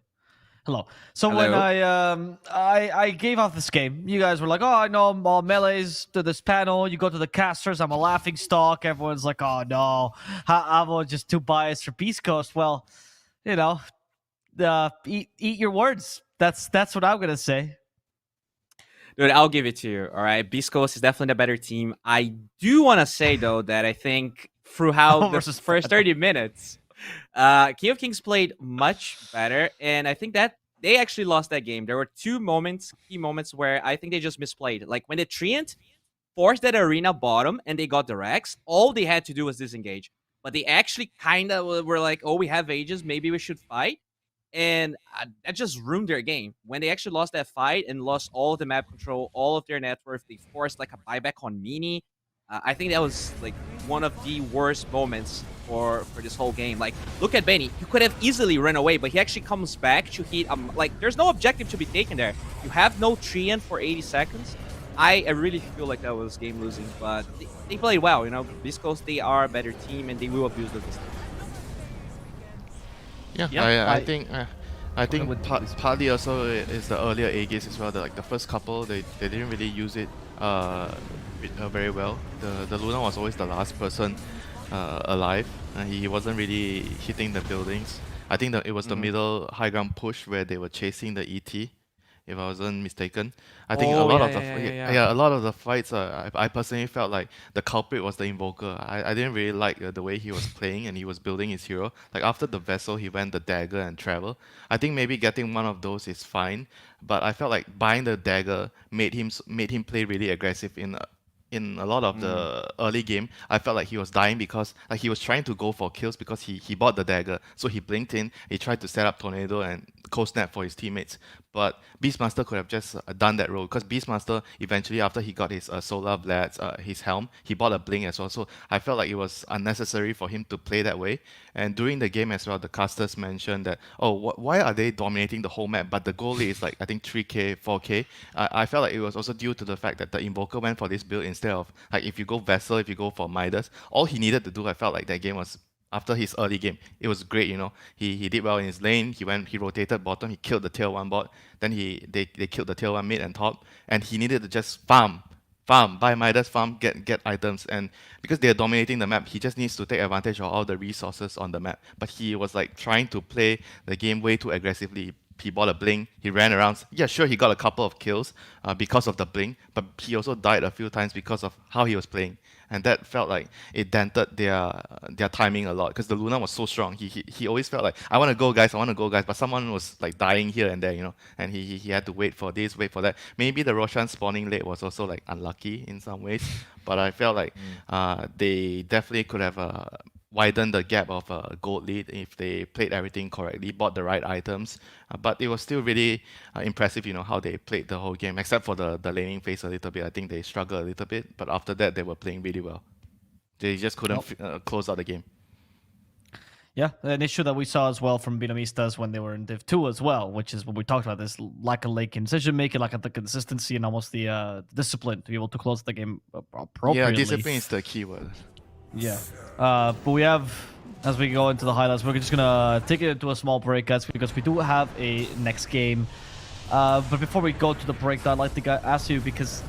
Hello. So Hello. when I gave off this game, you guys were like, "Oh, I know all melees to this panel." You go to the casters, I'm a laughing stock. Everyone's like, "Oh no, I'm just too biased for Beast Coast." Well, you know, eat your words. That's what I'm gonna say. Dude, I'll give it to you. All right, Beast Coast is definitely the better team. I do want to say though that I think throughout the Versus first 30 minutes, King of Kings played much better, and I think that they actually lost that game. There were key moments where I think they just misplayed. Like when the Treant forced that arena bottom and they got the Rex, all they had to do was disengage. But they actually kind of were like, "Oh, we have Aegis, maybe we should fight." And that just ruined their game. When they actually lost that fight and lost all of the map control, all of their net worth, they forced like a buyback on Mini. I think that was like one of the worst moments for this whole game. Like, look at Benny. You could have easily run away, but he actually comes back to hit. Like, there's no objective to be taken there. You have no Treant for 80 seconds. I really feel like that was game losing, but they played well. You know, Beast Coast, they are a better team and they will abuse the distance. Yeah, I think would partly also is the earlier Aegis as well. Like the first couple, they didn't really use it very well. The Luna was always the last person alive. He wasn't really hitting the buildings. I think that it was the middle high ground push where they were chasing the ET, if I wasn't mistaken. I think a lot of the fights, I personally felt like the culprit was the Invoker. I didn't really like the way he was playing and he was building his hero. Like after the Vessel, he went the Dagger and Travel. I think maybe getting one of those is fine, but I felt like buying the Dagger made him play really aggressive in a lot of the early game. I felt like he was dying because like he was trying to go for kills because he bought the Dagger. So he blinked in, he tried to set up Tornado and cold snap for his teammates. But Beastmaster could have just done that role because Beastmaster eventually, after he got his Solar Blades, his helm, he bought a blink as well. So I felt like it was unnecessary for him to play that way. And during the game as well, the casters mentioned that, oh, why are they dominating the whole map? But the goal lead is like, I think 3k, 4k. I felt like it was also due to the fact that the Invoker went for this build instead of, like, if you go Vessel, if you go for Midas, all he needed to do, I felt like that game was, after his early game, it was great, you know. He did well in his lane, he rotated bottom, he killed the tier 1 bot, then they killed the tier 1 mid and top, and he needed to just farm, buy Midas, farm, get items, and because they're dominating the map, he just needs to take advantage of all the resources on the map. But he was like trying to play the game way too aggressively. He bought a blink, he ran around. Yeah, sure, he got a couple of kills because of the blink, but he also died a few times because of how he was playing. And that felt like it dented their timing a lot because the Luna was so strong. He always felt like, I want to go guys, but someone was like dying here and there, you know, and he had to wait for this, wait for that. Maybe the Roshan spawning late was also like unlucky in some ways, but I felt like they definitely could have widen the gap of a gold lead if they played everything correctly, bought the right items. But it was still really impressive, you know, how they played the whole game, except for the laning phase a little bit. I think they struggled a little bit, but after that, they were playing really well. They just couldn't close out the game. Yeah, an issue that we saw as well from Vietnamistas when they were in Div 2 as well, which is what we talked about, this lack of late decision making, lack of the consistency and almost the discipline to be able to close the game appropriately. Yeah, discipline is the key word. Yeah. But we have, as we go into the highlights, we're just going to take it into a small break, guys, because we do have a next game. But before we go to the break, I'd like to ask you, because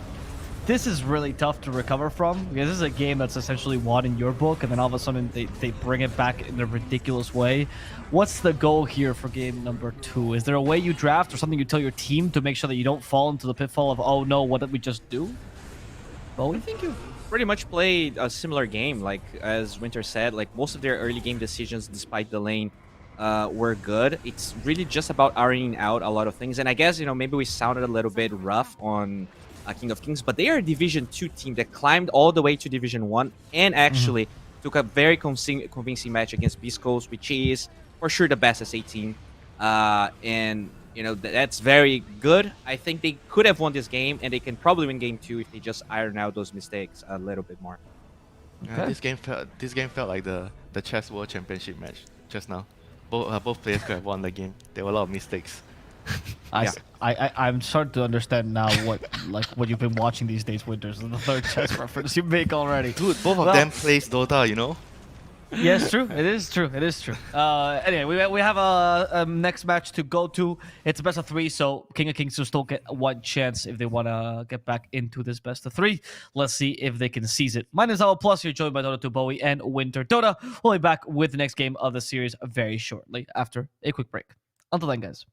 this is really tough to recover from, because this is a game that's essentially won in your book, and then all of a sudden they bring it back in a ridiculous way. What's the goal here for game number 2? Is there a way you draft or something you tell your team to make sure that you don't fall into the pitfall of, oh no, what did we just do? Well, I think you pretty much played a similar game, like as Winter said, like most of their early game decisions, despite the lane, were good. It's really just about ironing out a lot of things. And I guess, maybe we sounded a little bit rough on King of Kings, but they are a Division 2 team that climbed all the way to Division 1 and actually took a very convincing match against beastcoast, which is for sure the best SA team. And that's very good. I think they could have won this game, and they can probably win game 2 if they just iron out those mistakes a little bit more. Yeah, this game felt like the Chess World Championship match just now. Both players could have won the game. There were a lot of mistakes. I'm starting to understand now what you've been watching these days, Winters. The third chess reference you make already. Dude, both of them plays Dota, Yeah, it's true. It is true. It is true. Anyway, we have a next match to go to. It's a best of 3, so King of Kings will still get one chance if they want to get back into this best of 3. Let's see if they can seize it. My name is Epulze. You're joined by Dota 2 Bowie and Winter Dota. We'll be back with the next game of the series very shortly after a quick break. Until then, guys.